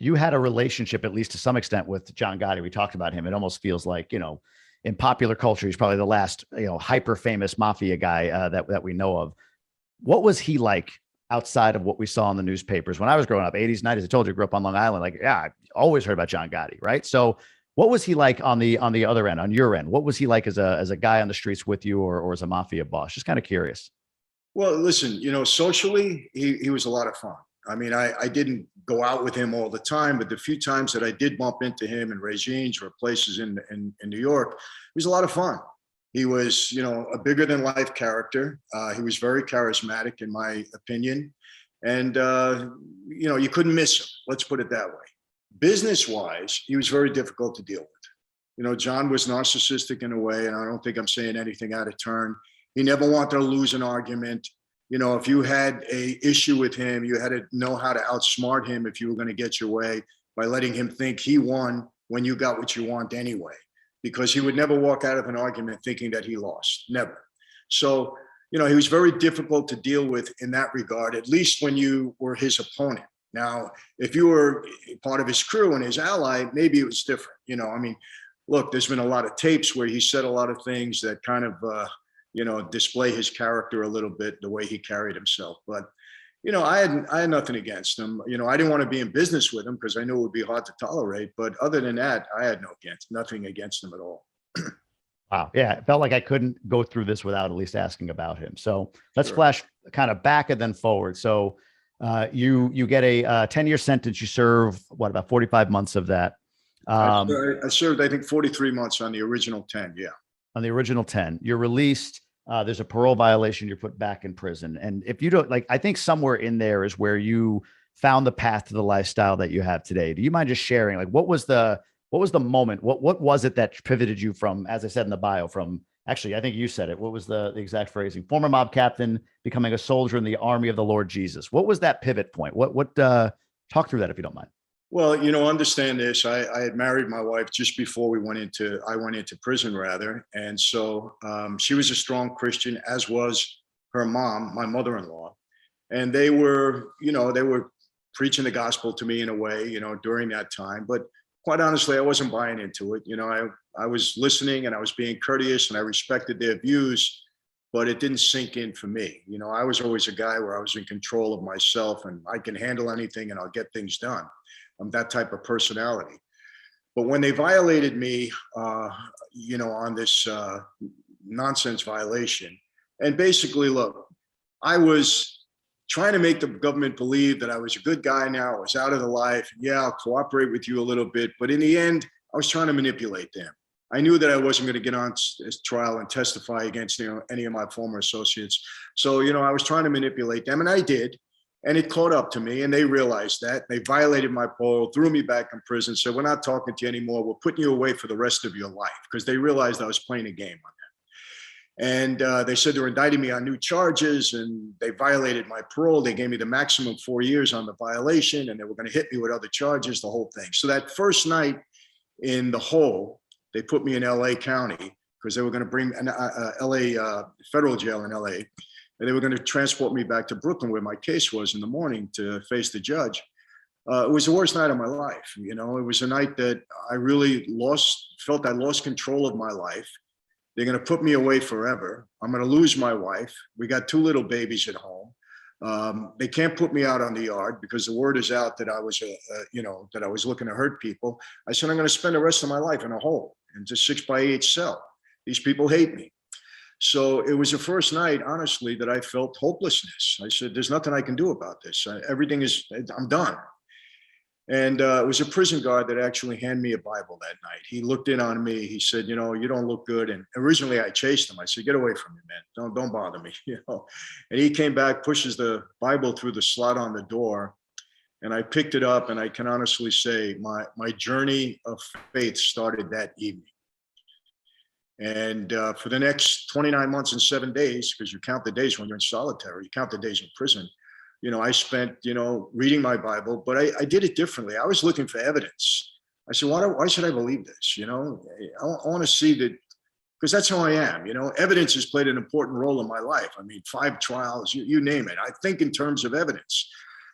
Speaker 1: You had a relationship, at least to some extent, with John Gotti. We talked about him. It almost feels like, in popular culture, he's probably the last, hyper famous mafia guy that we know of. What was he like outside of what we saw in the newspapers? When I was growing up, 80s, 90s, I told you, I grew up on Long Island. Like, yeah, I always heard about John Gotti, right? So what was he like on the other end, on your end? What was he like as a guy on the streets with you, or as a mafia boss? Just kind of curious.
Speaker 2: Well, listen, socially, he was a lot of fun. I didn't go out with him all the time, but the few times that I did bump into him in regimes or places in New York, it was a lot of fun. He was, a bigger than life character. He was very charismatic, in my opinion. And, you couldn't miss him. Let's put it that way. Business wise, he was very difficult to deal with. John was narcissistic in a way, and I don't think I'm saying anything out of turn. He never wanted to lose an argument. If you had a issue with him, you had to know how to outsmart him if you were going to get your way, by letting him think he won when you got what you want anyway, because he would never walk out of an argument thinking that he lost. Never. So, he was very difficult to deal with in that regard, at least when you were his opponent. Now, if you were part of his crew and his ally, maybe it was different. Look, there's been a lot of tapes where he said a lot of things that kind of, display his character a little bit, the way he carried himself. But, I had nothing against him. I didn't want to be in business with him because I knew it would be hard to tolerate. But other than that, I had nothing against him at all.
Speaker 1: Wow. Yeah. It felt like I couldn't go through this without at least asking about him. So let's
Speaker 2: Sure.
Speaker 1: flash kind of back and then forward. So you get a 10-year sentence. You serve about 45 months of that.
Speaker 2: I served, I think, 43 months on the original 10. Yeah.
Speaker 1: On the original 10, you're released. There's a parole violation. You're put back in prison. And if you don't, I think somewhere in there is where you found the path to the lifestyle that you have today. Do you mind just sharing, what was the moment? What was it that pivoted you from, as I said in the bio, from, actually, I think you said it. What was the exact phrasing? Former mob captain, becoming a soldier in the army of the Lord Jesus. What was that pivot point? Talk through that if you don't mind.
Speaker 2: Well, understand this. I had married my wife just before I went into prison, rather. And so she was a strong Christian, as was her mom, my mother-in-law. And they were preaching the gospel to me in a way, during that time. But quite honestly, I wasn't buying into it. I was listening and I was being courteous and I respected their views, but it didn't sink in for me. I was always a guy where I was in control of myself and I can handle anything and I'll get things done. I'm that type of personality. But when they violated me, on this nonsense violation, and basically, look, I was trying to make the government believe that I was a good guy now. I was out of the life. Yeah, I'll cooperate with you a little bit. But in the end, I was trying to manipulate them. I knew that I wasn't going to get on trial and testify against any of my former associates. So, I was trying to manipulate them, and I did. And it caught up to me, and they realized that. They violated my parole, threw me back in prison, said, we're not talking to you anymore. We're putting you away for the rest of your life, because they realized I was playing a game on them. And they said they were indicting me on new charges, and they violated my parole. They gave me the maximum 4 years on the violation, and they were going to hit me with other charges, the whole thing. So that first night in the hole, they put me in LA County, because they were going to bring LA federal jail in LA. And they were going to transport me back to Brooklyn, where my case was, in the morning to face the judge. It was the worst night of my life. It was a night that I really felt I lost control of my life. They're going to put me away forever. I'm going to lose my wife. We got 2 little babies at home. They can't put me out on the yard because the word is out that I was, that I was looking to hurt people. I said, I'm going to spend the rest of my life in a hole, in just 6x8 cell. These people hate me. So it was the first night, honestly, that I felt hopelessness. I said, there's nothing I can do about this. I'm done. And it was a prison guard that actually handed me a Bible that night. He looked in on me. He said, you don't look good. And originally I chased him. I said, get away from me, man. Don't bother me. And he came back, pushes the Bible through the slot on the door. And I picked it up, and I can honestly say my journey of faith started that evening. And for the next 29 months and 7 days, because you count the days when you're in solitary, you count the days in prison, I spent, reading my Bible, but I did it differently. I was looking for evidence. I said, why should I believe this? I want to see that, because that's how I am. Evidence has played an important role in my life. I mean, 5 trials, you name it. I think in terms of evidence.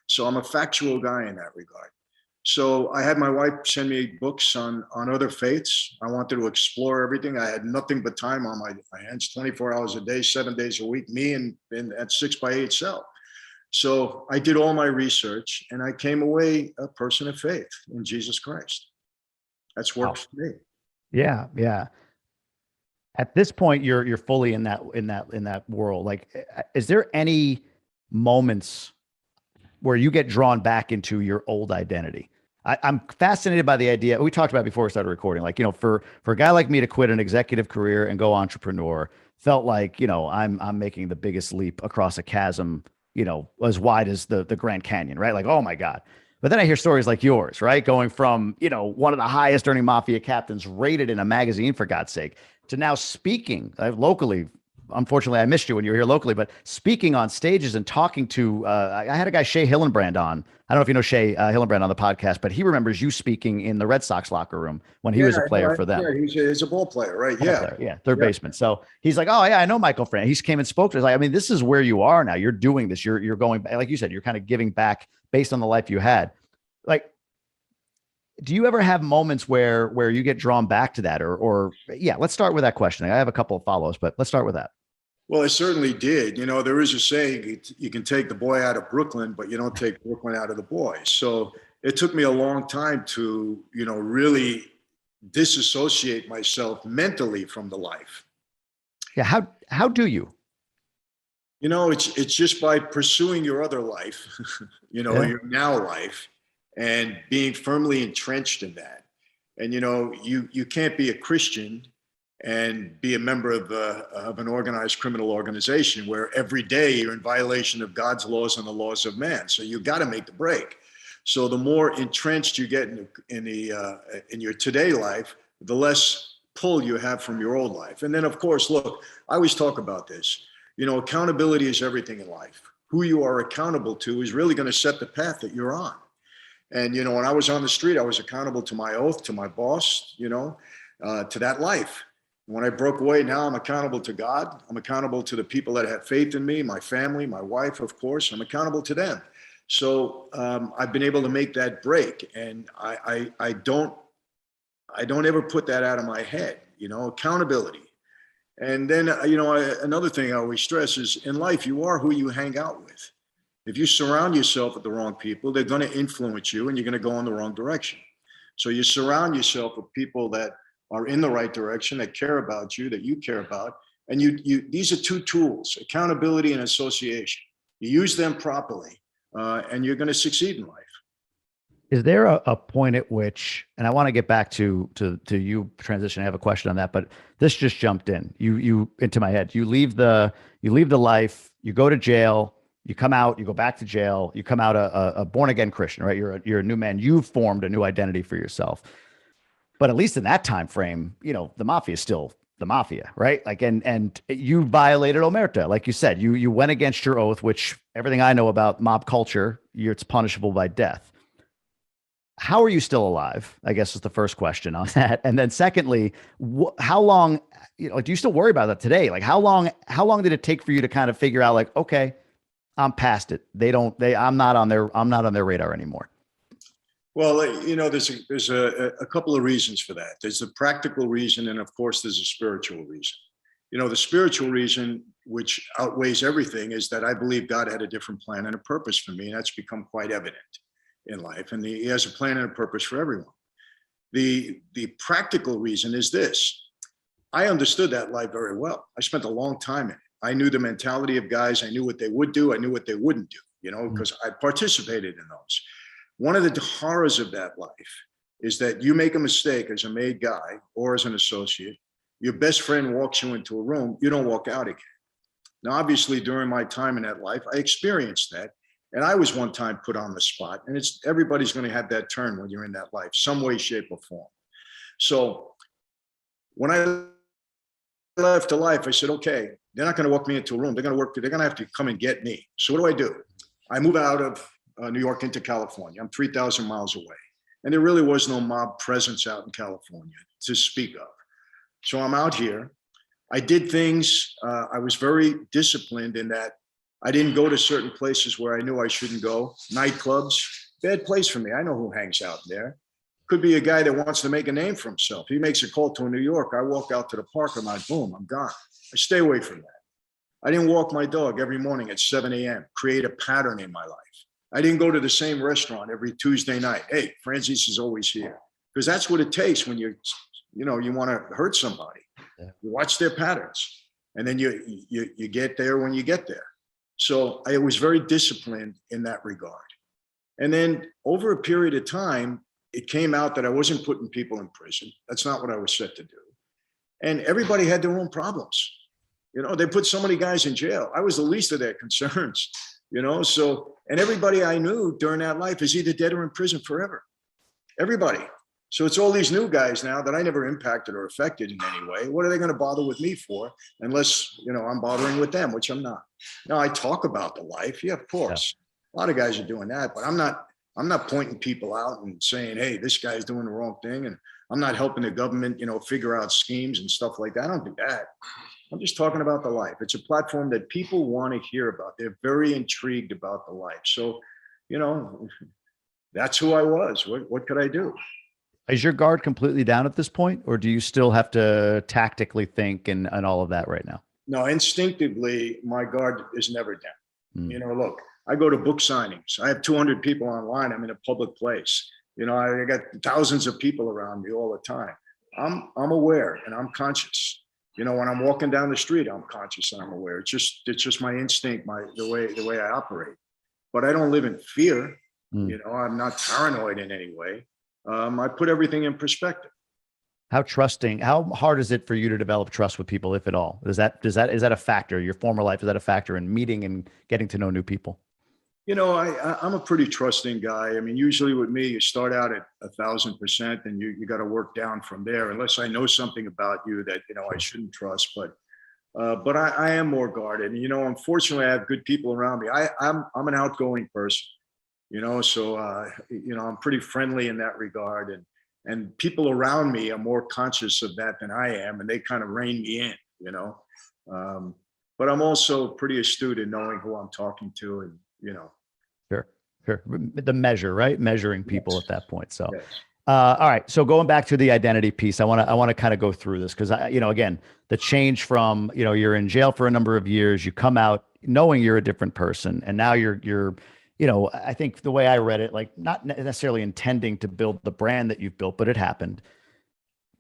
Speaker 2: So I'm a factual guy in that regard. So I had my wife send me books on other faiths. I wanted to explore everything. I had nothing but time on my hands, 24 hours a day, 7 days a week, me in at 6x8 cell. So I did all my research, and I came away a person of faith in Jesus Christ. That's worked for me.
Speaker 1: Yeah, yeah. At this point, you're fully in that world. Like, is there any moments where you get drawn back into your old identity? I'm fascinated by the idea. We talked about it before we started recording. Like, for a guy like me to quit an executive career and go entrepreneur felt like, I'm making the biggest leap across a chasm, as wide as the Grand Canyon, right? Like, oh my God. But then I hear stories like yours, right? Going from, one of the highest earning mafia captains rated in a magazine, for God's sake, to now speaking locally. Unfortunately, I missed you when you were here locally, but speaking on stages and talking to, I had a guy, Shea Hillenbrand, on. I don't know if you know Shea Hillenbrand on the podcast, but he remembers you speaking in the Red Sox locker room when he was a player for them.
Speaker 2: Yeah, he's a ball player, right? Yeah.
Speaker 1: Third baseman. So he's like, oh yeah, I know Michael Frank. He came and spoke to us. Like, I mean, this is where you are now. You're doing this. You're going back. Like you said, you're kind of giving back based on the life you had. Like, do you ever have moments where you get drawn back to that, or yeah, let's start with that question. I have a couple of follow-ups, but let's start with that.
Speaker 2: Well, I certainly did. There is a saying, you can take the boy out of Brooklyn, but you don't take Brooklyn out of the boy. So it took me a long time to, really disassociate myself mentally from the life.
Speaker 1: Yeah. How do you?
Speaker 2: It's just by pursuing your other life, your now life, and being firmly entrenched in that. And, you can't be a Christian and be a member of an organized criminal organization where every day you're in violation of God's laws and the laws of man. So you got to make the break. So the more entrenched you get in your today life, the less pull you have from your old life. And then, of course, look, I always talk about this. Accountability is everything in life. Who you are accountable to is really going to set the path that you're on. And, when I was on the street, I was accountable to my oath, to my boss, to that life. When I broke away, now I'm accountable to God. I'm accountable to the people that have faith in me, my family, my wife, of course. I'm accountable to them. So I've been able to make that break, and I don't ever put that out of my head. Accountability. And then another thing I always stress is, in life you are who you hang out with. If you surround yourself with the wrong people, they're going to influence you, and you're going to go in the wrong direction. So you surround yourself with people that are in the right direction, that care about you, that you care about. And these are 2 tools, accountability and association. You use them properly, and you're going to succeed in life.
Speaker 1: Is there a point at which, and I want to get back to you transition, I have a question on that, but this just jumped you into my head. You leave the life, you go to jail, you come out, you go back to jail, you come out a born again Christian, right? You're a new man. You've formed a new identity for yourself. But at least in that time frame, the mafia is still the mafia, right? Like, and you violated omerta, like you said. You went against your oath, which everything I know about mob culture, it's punishable by death. How are you still alive? I guess is the first question on that. And then secondly, how long? Do you still worry about that today? Like, how long did it take for you to kind of figure out, like, okay, I'm past it. I'm not on their radar anymore.
Speaker 2: Well, there's a couple of reasons for that. There's a practical reason, and of course, there's a spiritual reason. The spiritual reason, which outweighs everything, is that I believe God had a different plan and a purpose for me, and that's become quite evident in life. And He has a plan and a purpose for everyone. The practical reason is this: I understood that life very well. I spent a long time in it. I knew the mentality of guys. I knew what they would do. I knew what they wouldn't do, because I participated in those. One of the horrors of that life is that you make a mistake as a made guy or as an associate. Your best friend walks you into a room, you don't walk out again. Now, obviously, during my time in that life, I experienced that. And I was one time put on the spot. And everybody's going to have that turn when you're in that life, some way, shape, or form. So when I left the life, I said, okay, they're not going to walk me into a room. They're going to have to come and get me. So what do? I move out of New York into California. I'm 3,000 miles away. And there really was no mob presence out in California to speak of. So I'm out here. I did things. I was very disciplined in that I didn't go to certain places where I knew I shouldn't go. Nightclubs, bad place for me. I know who hangs out there. Could be a guy that wants to make a name for himself. He makes a call to New York. I walk out to the parking lot, boom, I'm gone. I stay away from that. I didn't walk my dog every morning at 7 a.m., create a pattern in my life. I didn't go to the same restaurant every Tuesday night. Hey, Franzese is always here. Because that's what it takes when you want to hurt somebody. Yeah. You watch their patterns, and then you get there when you get there. So I was very disciplined in that regard. And then over a period of time, it came out that I wasn't putting people in prison. That's not what I was set to do. And everybody had their own problems. They put so many guys in jail. I was the least of their concerns, so, and everybody I knew during that life is either dead or in prison forever. Everybody. So it's all these new guys now that I never impacted or affected in any way. What are they going to bother with me for? Unless, I'm bothering with them, which I'm not. Now I talk about the life. Yeah, of course. Yeah. A lot of guys are doing that, but I'm not pointing people out and saying, hey, this guy's doing the wrong thing. And I'm not helping the government, figure out schemes and stuff like that. I don't do that. I'm just talking about the life. It's a platform that people want to hear about. They're very intrigued about the life. So, that's who I was. What could I do?
Speaker 1: Is your guard completely down at this point, or do you still have to tactically think and all of that right now?
Speaker 2: No, instinctively, my guard is never down. Look, I go to book signings. I have 200 people online. I'm in a public place. I got thousands of people around me all the time. I'm aware and I'm conscious. When I'm walking down the street, I'm conscious and I'm aware. It's just my instinct, the way I operate. But I don't live in fear. I'm not paranoid in any way. I put everything in perspective.
Speaker 1: How hard is it for you to develop trust with people, if at all? Is that a factor? Your former life, is that a factor in meeting and getting to know new people?
Speaker 2: I'm a pretty trusting guy. I mean, usually with me, you start out at 1,000% and you got to work down from there, unless I know something about you that, I shouldn't trust. But I am more guarded. And, unfortunately, I have good people around me. I'm an outgoing person, so, I'm pretty friendly in that regard. And people around me are more conscious of that than I am. And they kind of rein me in, but I'm also pretty astute in knowing who I'm talking to and,
Speaker 1: Sure. The measure, right? Measuring people
Speaker 2: Yes.
Speaker 1: at that point. So,
Speaker 2: Yes.
Speaker 1: All right. So going back to the identity piece, I want to kind of go through this because again, the change from, you're in jail for a number of years, you come out knowing you're a different person. And now you're, I think the way I read it, like not necessarily intending to build the brand that you've built, but it happened.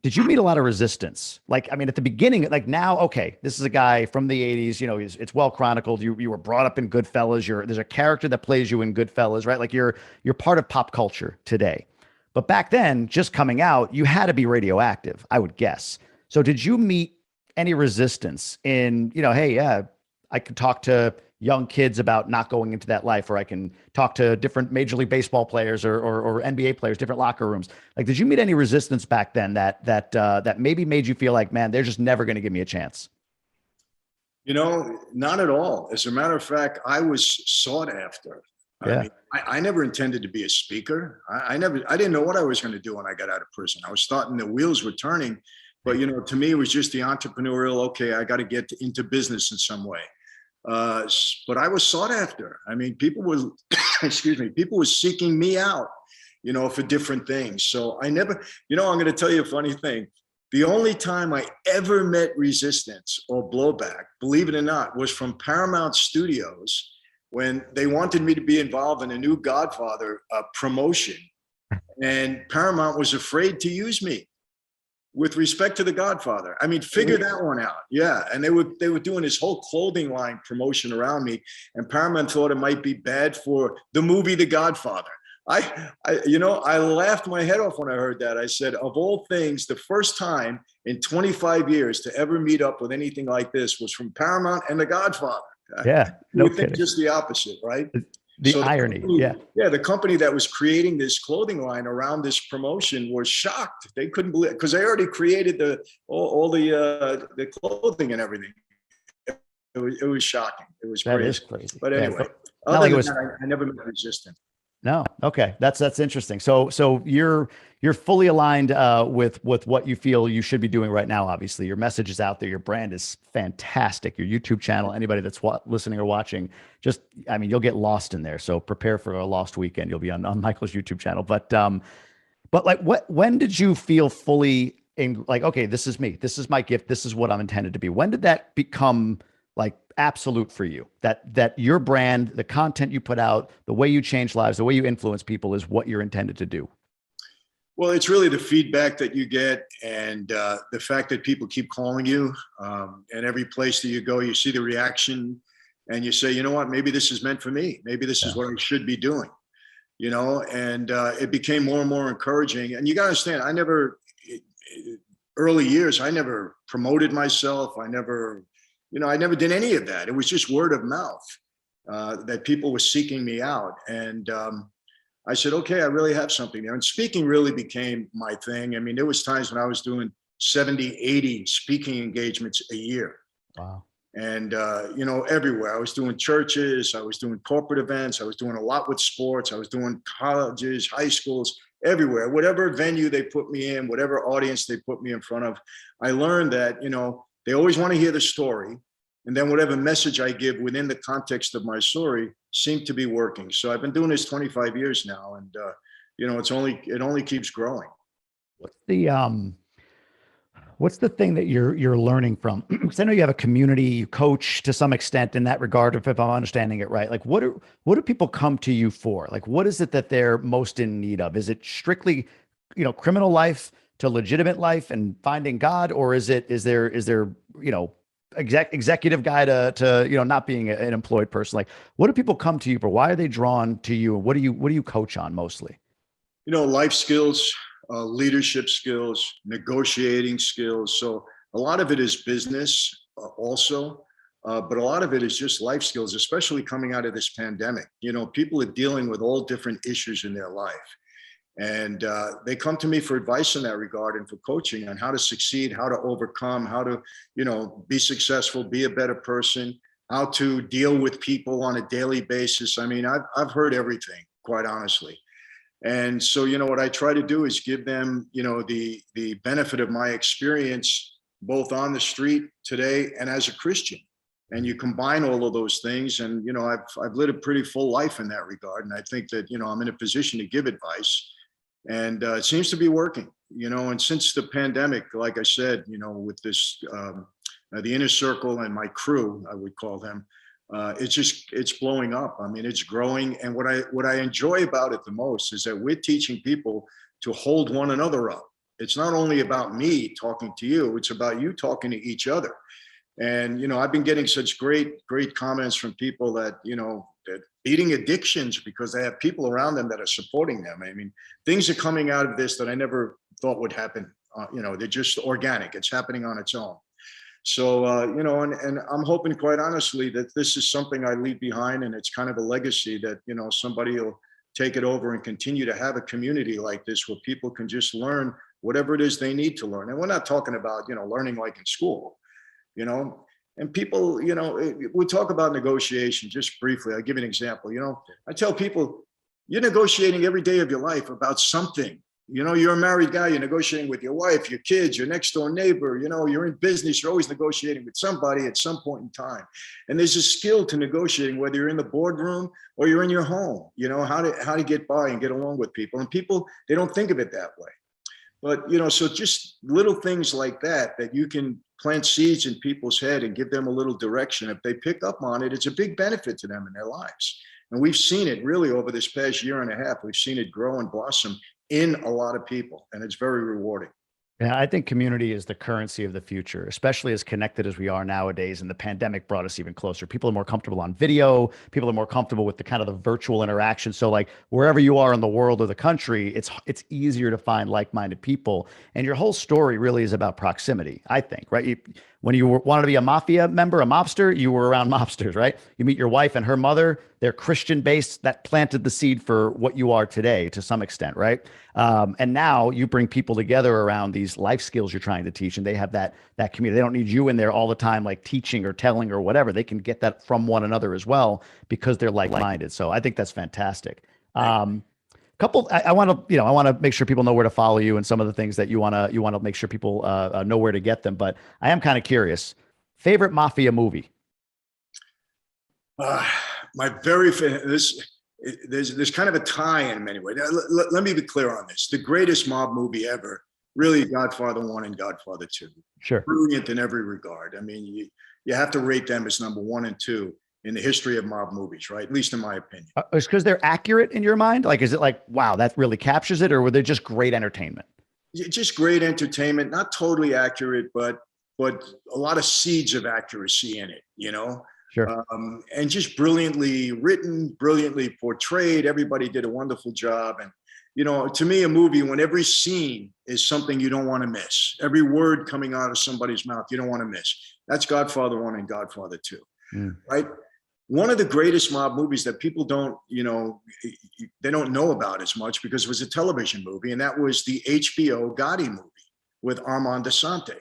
Speaker 1: Did you meet a lot of resistance? Like, I mean, at the beginning, like now, okay, this is a guy from the 80s, it's well chronicled. You were brought up in Goodfellas. There's a character that plays you in Goodfellas, right? Like you're part of pop culture today. But back then, just coming out, you had to be radioactive, I would guess. So did you meet any resistance in, hey, yeah, I could talk to young kids about not going into that life, or I can talk to different Major League Baseball players or NBA players, different locker rooms. Like, did you meet any resistance back then that maybe made you feel like, man, they're just never going to give me a chance?
Speaker 2: Not at all. As a matter of fact, I was sought after.
Speaker 1: Yeah.
Speaker 2: I mean, I never intended to be a speaker. I didn't know what I was going to do when I got out of prison. I was starting, the wheels were turning, but to me, it was just the entrepreneurial, okay, I got to get into business in some way. But I was sought after. I mean, people were, people were seeking me out, for different things. So I never, I'm going to tell you a funny thing. The only time I ever met resistance or blowback, believe it or not, was from Paramount Studios when they wanted me to be involved in a new Godfather promotion. And Paramount was afraid to use me. with respect to The Godfather. I mean, figure that one out. Yeah. And they were doing this whole clothing line promotion around me, and Paramount thought it might be bad for the movie The Godfather. I laughed my head off when I heard that. I said, of all things, the first time in 25 years to ever meet up with anything like this was from Paramount and The Godfather.
Speaker 1: Yeah.
Speaker 2: No kidding. Think just the opposite, right?
Speaker 1: The irony.
Speaker 2: The company that was creating this clothing line around this promotion was shocked. They couldn't believe it because they already created all the clothing and everything. It was shocking. It was crazy.
Speaker 1: That is crazy.
Speaker 2: But anyway, I never met resistance.
Speaker 1: No. Okay. That's interesting. So you're fully aligned with what you feel you should be doing right now. Obviously, your message is out there. Your brand is fantastic. Your YouTube channel, anybody that's listening or watching, you'll get lost in there. So prepare for a lost weekend. You'll be on Michael's YouTube channel. But like, when did you feel fully in, like, okay, this is me. This is my gift. This is what I'm intended to be. When did that become like absolute for you, that your brand, the content you put out, the way you change lives, the way you influence people is what you're intended to do?
Speaker 2: Well, it's really the feedback that you get, and the fact that people keep calling you, and every place that you go, you see the reaction, and you say, you know what, maybe this is meant for me. Maybe this is what I should be doing, and it became more and more encouraging. And you got to understand, early years, I never promoted myself. I never did any of that. It was just word of mouth that people were seeking me out. And I said, okay, I really have something there. And speaking really became my thing. I mean, there was times when I was doing 70, 80 speaking engagements a year.
Speaker 1: Wow.
Speaker 2: And, everywhere. I was doing churches. I was doing corporate events. I was doing a lot with sports. I was doing colleges, high schools, everywhere. Whatever venue they put me in, whatever audience they put me in front of, I learned that, they always want to hear the story. And then whatever message I give within the context of my story seemed to be working. So I've been doing this 25 years now, and it only keeps growing.
Speaker 1: What's the thing that you're learning from? Because I know you have a community, you coach to some extent in that regard, if I'm understanding it right. Like, what do people come to you for? Like, what is it that they're most in need of? Is it strictly, criminal life to legitimate life and finding God, or is there executive guy to not being an employed person? Like, what do people come to you for? Why are they drawn to you? What do you coach on mostly?
Speaker 2: Life skills, leadership skills, negotiating skills. So a lot of it is business also, but a lot of it is just life skills, especially coming out of this pandemic. People are dealing with all different issues in their life. And they come to me for advice in that regard and for coaching on how to succeed, how to overcome, how to, be successful, be a better person, how to deal with people on a daily basis. I mean, I've heard everything, quite honestly. And so, what I try to do is give them, the benefit of my experience, both on the street today and as a Christian. And you combine all of those things. And, I've lived a pretty full life in that regard. And I think that, I'm in a position to give advice. And it seems to be working, and since the pandemic, like I said, with this, the inner circle and my crew, I would call them, it's blowing up. I mean, it's growing. And what I enjoy about it the most is that we're teaching people to hold one another up. It's not only about me talking to you, it's about you talking to each other. And, I've been getting such great comments from people that, that beating addictions because they have people around them that are supporting them. I mean, things are coming out of this that I never thought would happen. They're just organic. It's happening on its own. So, and I'm hoping, quite honestly, that this is something I leave behind, and it's kind of a legacy that, somebody will take it over and continue to have a community like this where people can just learn whatever it is they need to learn. And we're not talking about, learning like in school, and people, we talk about negotiation just briefly. I'll give you an example. I tell people, you're negotiating every day of your life about something. You're a married guy, you're negotiating with your wife, your kids, your next door neighbor, you're in business, you're always negotiating with somebody at some point in time. And there's a skill to negotiating, whether you're in the boardroom or you're in your home, how to get by and get along with people. And people, they don't think of it that way. But, so just little things like that you can plant seeds in people's head and give them a little direction. If they pick up on it, it's a big benefit to them in their lives. And we've seen it really over this past year and a half. We've seen it grow and blossom in a lot of people, and it's very rewarding.
Speaker 1: Yeah, I think community is the currency of the future, especially as connected as we are nowadays. And the pandemic brought us even closer. People are more comfortable on video. People are more comfortable with the kind of the virtual interaction. So, like wherever you are in the world or the country, it's easier to find like-minded people. And your whole story really is about proximity, I think, right? When you wanted to be a mafia member, a mobster, you were around mobsters, right? You meet your wife and her mother. They're Christian based. That planted the seed for what you are today to some extent, right? And now you bring people together around these life skills you're trying to teach, and they have that community. They don't need you in there all the time, like teaching or telling or whatever. They can get that from one another as well because they're like-minded. So I think that's fantastic. Couple, I want to, I want to make sure people know where to follow you and some of the things that you want to make sure people know where to get them. But I am kind of curious. Favorite Mafia movie?
Speaker 2: My very there's kind of a tie in many ways. Let me be clear on this. The greatest mob movie ever, really, Godfather 1 and Godfather 2.
Speaker 1: Sure.
Speaker 2: Brilliant in every regard. I mean, you have to rate them as number 1 and 2 in the history of mob movies, right? At least in my opinion.
Speaker 1: It's because they're accurate in your mind? Like, is it like, wow, that really captures it? Or were they just great entertainment?
Speaker 2: Just great entertainment, not totally accurate, but a lot of seeds of accuracy in it,
Speaker 1: Sure.
Speaker 2: And just brilliantly written, brilliantly portrayed. Everybody did a wonderful job. And, to me, a movie, when every scene is something you don't want to miss, every word coming out of somebody's mouth, you don't want to miss. That's Godfather 1 and Godfather 2, right? One of the greatest mob movies that people don't, they don't know about as much because it was a television movie, and that was the HBO Gotti movie with Armand Assante.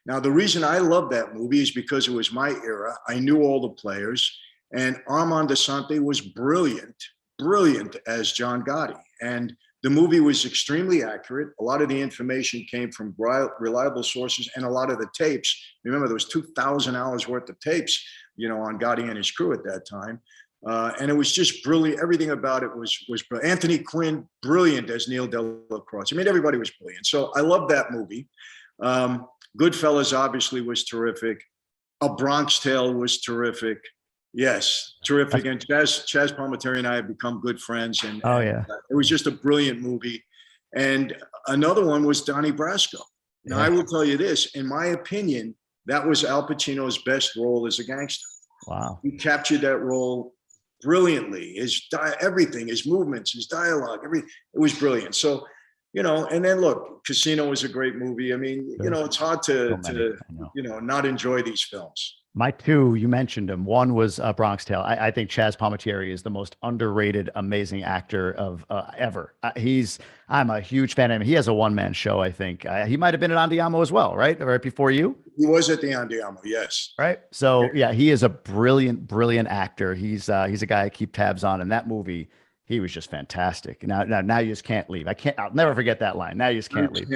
Speaker 2: Now, the reason I love that movie is because it was my era. I knew all the players, and Armand Assante was brilliant as John Gotti. And the movie was extremely accurate. A lot of the information came from reliable sources, and a lot of the tapes. Remember, there was 2,000 hours worth of tapes, on Gotti and his crew at that time. And it was just brilliant. Everything about it was brilliant. Anthony Quinn, brilliant as Neil Delacroix. I mean, everybody was brilliant. So I love that movie. Goodfellas obviously was terrific. A Bronx Tale was terrific. Yes, terrific. And Chaz Palminteri and I have become good friends. And it was just a brilliant movie. And another one was Donnie Brasco. Now, I will tell you this, in my opinion, that was Al Pacino's best role as a gangster.
Speaker 1: Wow.
Speaker 2: He captured that role brilliantly. Everything, his movements, his dialogue, it was brilliant. So, and then look, Casino was a great movie. I mean, it's hard to not enjoy these films.
Speaker 1: My two, you mentioned them. One was Bronx Tale. I think Chaz Palminteri is the most underrated, amazing actor of ever. I'm a huge fan of him. He has a one-man show, I think. He might have been at Andiamo as well, right? Right before you?
Speaker 2: He was at the Andiamo, yes.
Speaker 1: Right? So, yeah, he is a brilliant, brilliant actor. He's a guy I keep tabs on. In that movie, he was just fantastic. Now you just can't leave. I'll never forget that line. Now you just can't leave.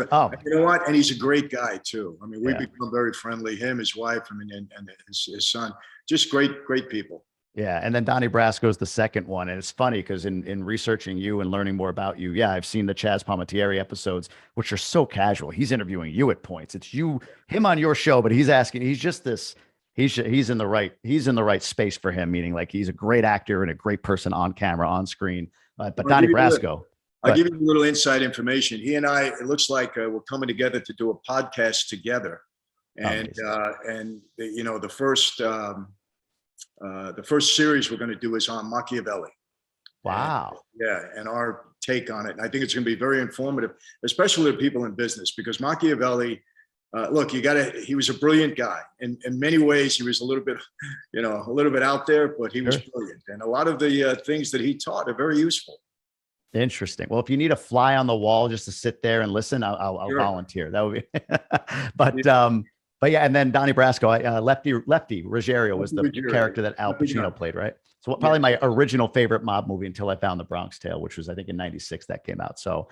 Speaker 2: Oh, you know what? And he's a great guy too. I mean, we've become very friendly. Him, his wife, and his son, just great people.
Speaker 1: Yeah. And then Donnie Brasco is the second one. And it's funny because in researching you and learning more about you, I've seen the Chaz Palminteri episodes, which are so casual. He's interviewing you at points. It's him on your show, but he's just this. He's in the right space for him, meaning like he's a great actor and a great person on camera, on screen. But Donnie Brasco.
Speaker 2: I'll give you a little inside information. He and I, it looks like we're coming together to do a podcast together. And the first series we're going to do is on Machiavelli.
Speaker 1: Wow.
Speaker 2: And our take on it. And I think it's going to be very informative, especially to people in business, because Machiavelli, look, he was a brilliant guy. In many ways, he was a little bit out there, but he was brilliant. And a lot of the things that he taught are very useful.
Speaker 1: Interesting. Well, if you need a fly on the wall just to sit there and listen, I'll volunteer. That would be, but yeah. And then Donnie Brasco, Lefty Ruggiero was the character that Al Pacino played, right? So probably my original favorite mob movie until I found The Bronx Tale, which was, I think, in '96 that came out. So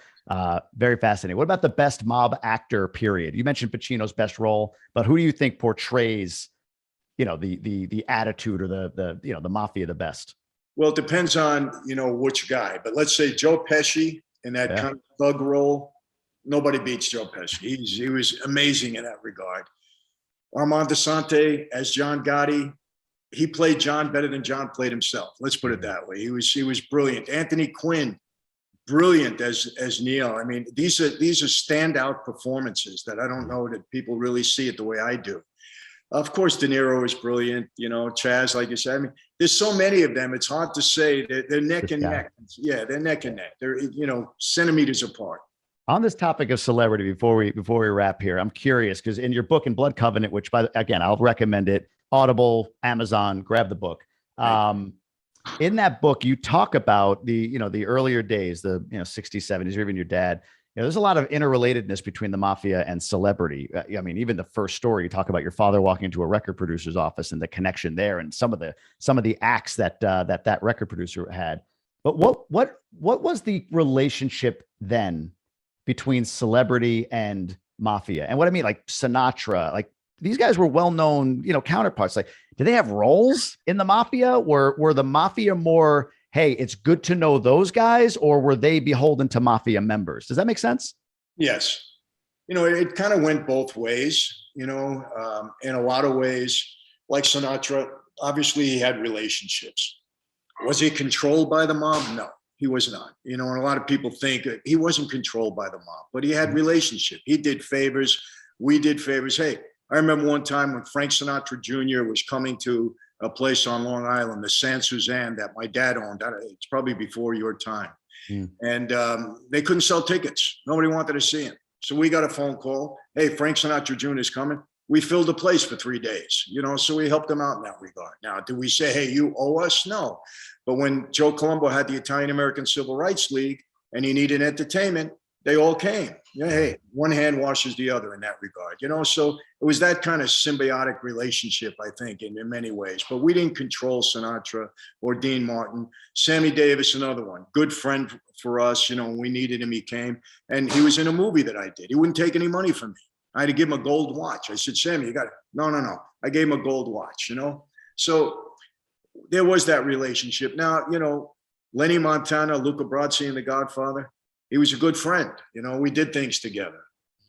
Speaker 1: very fascinating. What about the best mob actor period? You mentioned Pacino's best role, but who do you think portrays, the attitude or the mafia the best?
Speaker 2: Well, it depends on, which guy, but let's say Joe Pesci in that kind of thug role. Nobody beats Joe Pesci. He was amazing in that regard. Armand Assante as John Gotti. He played John better than John played himself. Let's put it that way. He was brilliant. Anthony Quinn, brilliant as Neo. I mean, these are standout performances that I don't know that people really see it the way I do. Of course, De Niro is brilliant. Chaz, like you said. I mean, there's so many of them. It's hard to say. They're neck and neck. Yeah, they're neck and neck. They're centimeters apart.
Speaker 1: On this topic of celebrity, before we wrap here, I'm curious because in your book, In Blood Covenant, which again I'll recommend it, Audible, Amazon, grab the book. In that book, you talk about the earlier days, the 60s, 70s, or even your dad. There's a lot of interrelatedness between the mafia and celebrity. I mean, even the first story, you talk about your father walking into a record producer's office and the connection there, and some of the acts that record producer had. But what was the relationship then between celebrity and mafia? And what I mean, like Sinatra, like these guys were well-known, counterparts. Like, did they have roles in the mafia? Were the mafia more, hey, it's good to know those guys, or were they beholden to mafia members? Does that make sense?
Speaker 2: Yes. It kind of went both ways, in a lot of ways. Like Sinatra, obviously he had relationships. Was he controlled by the mob? No, he was not. And a lot of people think he wasn't controlled by the mob, but he had relationship. He did favors. We did favors. Hey, I remember one time when Frank Sinatra Jr. was coming to a place on Long Island, the San Suzanne that my dad owned. It's probably before your time. And they couldn't sell tickets. Nobody wanted to see him. So we got a phone call. Hey, Frank Sinatra Jr. is coming. We filled the place for 3 days, so we helped them out in that regard. Now, do we say, hey, you owe us? No. But when Joe Colombo had the Italian-American Civil Rights League and he needed entertainment, they all came. Hey, one hand washes the other in that regard, so it was that kind of symbiotic relationship, I think, in many ways. But we didn't control Sinatra or Dean Martin. Sammy Davis, another one, good friend for us. When we needed him, he came. And he was in a movie that I did. He wouldn't take any money from me. I had to give him a gold watch. I said, Sammy, you got it. No. I gave him a gold watch, So there was that relationship. Now, Lenny Montana, Luca Brasi, and The Godfather, he was a good friend. We did things together,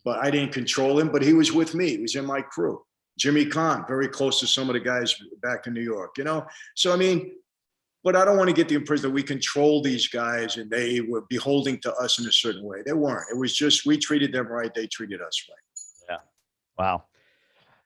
Speaker 2: but I didn't control him, but he was with me. He was in my crew. Jimmy Kahn, very close to some of the guys back in New York, So, I mean, but I don't want to get the impression that we control these guys and they were beholding to us in a certain way. They weren't. It was just, we treated them right. They treated us right.
Speaker 1: Yeah. Wow.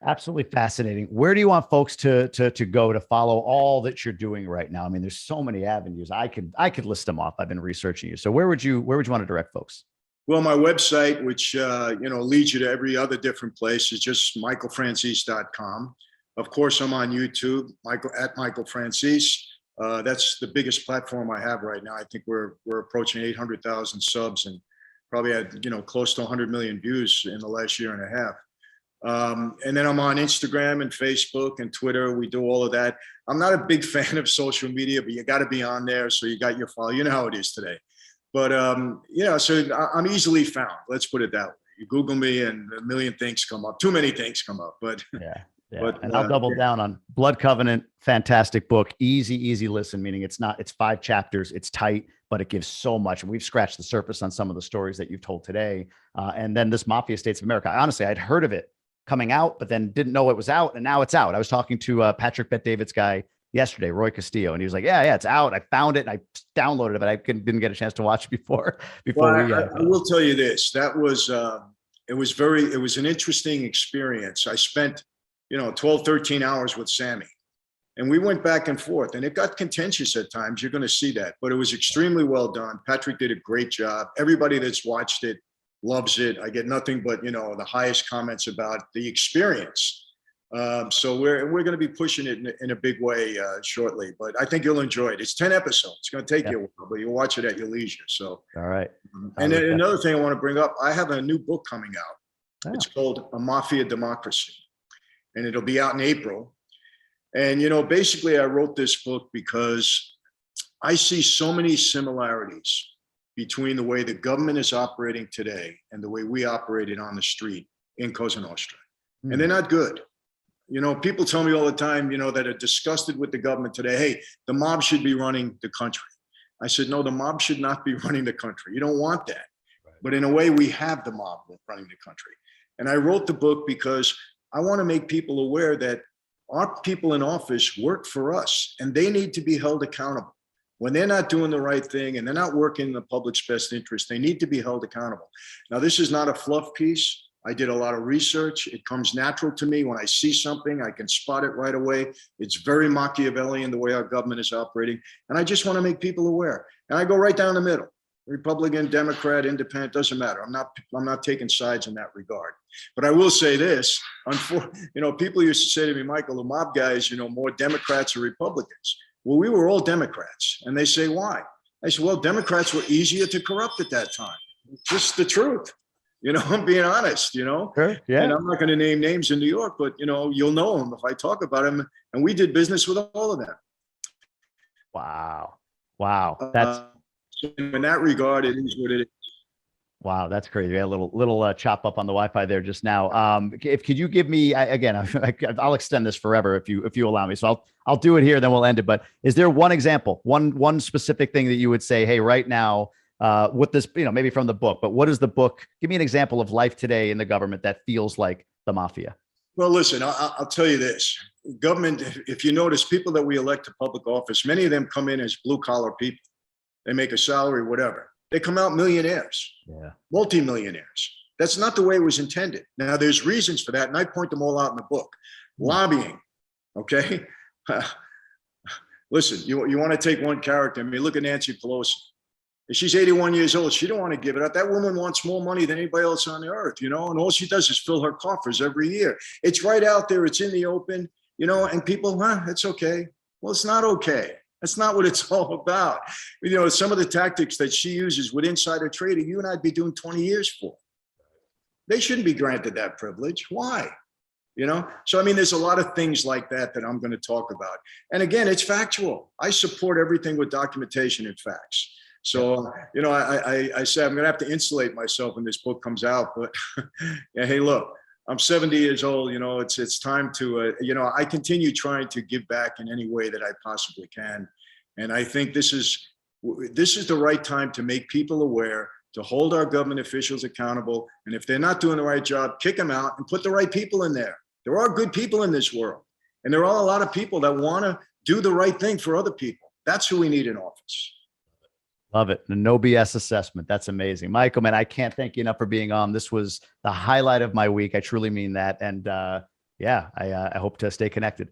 Speaker 1: Absolutely fascinating. Where do you want folks to go to follow all that you're doing right now? I mean, there's so many avenues. I could list them off. I've been researching you. So where would you want to direct folks?
Speaker 2: Well, my website, which leads you to every other different place, is just michaelfranzese.com. Of course, I'm on YouTube, Michael Franzese. That's the biggest platform I have right now. I think we're approaching 800,000 subs and probably had close to 100 million views in the last year and a half. And then I'm on Instagram and Facebook and Twitter. We do all of that. I'm not a big fan of social media, but you got to be on there. So you got your follow. You know how it is today. But, so I'm easily found. Let's put it that way. You Google me and a million things come up. Too many things come up. But
Speaker 1: yeah. And I'll double down on Blood Covenant. Fantastic book. Easy listen, meaning it's 5 chapters. It's tight, but it gives so much. And we've scratched the surface on some of the stories that you've told today. And then this Mafia States of America. Honestly, I'd heard of it coming out, but then didn't know it was out. And now it's out. I was talking to Patrick Bet-David's guy yesterday, Roy Castillo, and he was like, yeah, it's out. I found it. And I downloaded it, but I didn't get a chance to watch it before.
Speaker 2: I will tell you this. That was, it was an interesting experience. I spent, 12, 13 hours with Sammy, and we went back and forth, and it got contentious at times. You're going to see that, but it was extremely well done. Patrick did a great job. Everybody that's watched it loves it. I get nothing but, the highest comments about the experience. So we're going to be pushing it in a big way shortly, but I think you'll enjoy it. It's 10 episodes. It's going to take you a while, but you'll watch it at your leisure. So,
Speaker 1: all right.
Speaker 2: And then another thing I want to bring up, I have a new book coming out.
Speaker 1: Oh.
Speaker 2: It's called A Mafia Democracy, and it'll be out in April. And, basically I wrote this book because I see so many similarities between the way the government is operating today and the way we operated on the street in Cosa Nostra. And they're not good. People tell me all the time, that are disgusted with the government today, hey, the mob should be running the country. I said, no, the mob should not be running the country. You don't want that. Right. But in a way, we have the mob running the country. And I wrote the book because I want to make people aware that our people in office work for us and they need to be held accountable. When they're not doing the right thing and they're not working in the public's best interest, they need to be held accountable. Now, this is not a fluff piece. I did a lot of research. It comes natural to me. When I see something, I can spot it right away. It's very Machiavellian, the way our government is operating. And I just want to make people aware. And I go right down the middle. Republican, Democrat, Independent, doesn't matter. I'm not taking sides in that regard. But I will say this, people used to say to me, Michael, the mob guys, more Democrats or Republicans. Well, we were all Democrats. And they say, why? I said, well, Democrats were easier to corrupt at that time. Just the truth. I'm being honest,
Speaker 1: Sure, yeah.
Speaker 2: And I'm not going to name names in New York, but, you'll know them if I talk about them. And we did business with all of them.
Speaker 1: Wow. That's
Speaker 2: so in that regard, it is what it is.
Speaker 1: wow. That's crazy. We had a little chop up on the Wi-Fi there just now. Could you give me, again, I'll extend this forever if you allow me. So I'll do it here, then we'll end it. But is there one example, one specific thing that you would say, hey, right now, with this, maybe from the book, but what is the book? Give me an example of life today in the government that feels like the mafia.
Speaker 2: Well, listen, I'll tell you this. Government, if you notice, people that we elect to public office, many of them come in as blue collar people. They make a salary, whatever. They come out millionaires, multimillionaires. That's not the way it was intended. Now, there's reasons for that, and I point them all out in the book. Lobbying, okay? Listen, you want to take one character. I mean, look at Nancy Pelosi. She's 81 years old. She don't want to give it up. That woman wants more money than anybody else on the earth, and all she does is fill her coffers every year. It's right out there. It's in the open, and people, it's okay. Well, it's not okay. That's not what it's all about. Some of the tactics that she uses with insider trading, you and I'd be doing 20 years for. They shouldn't be granted that privilege. Why? So, I mean, there's a lot of things like that I'm going to talk about. And again, it's factual. I support everything with documentation and facts. So, I say I'm going to have to insulate myself when this book comes out. But yeah, hey, look, I'm 70 years old. It's time to, I continue trying to give back in any way that I possibly can. And I think this is the right time to make people aware, to hold our government officials accountable. And if they're not doing the right job, kick them out and put the right people in there. There are good people in this world. And there are a lot of people that want to do the right thing for other people. That's who we need in office.
Speaker 1: Love it. The no BS assessment. That's amazing. Michael, man, I can't thank you enough for being on. This was the highlight of my week. I truly mean that. And I hope to stay connected.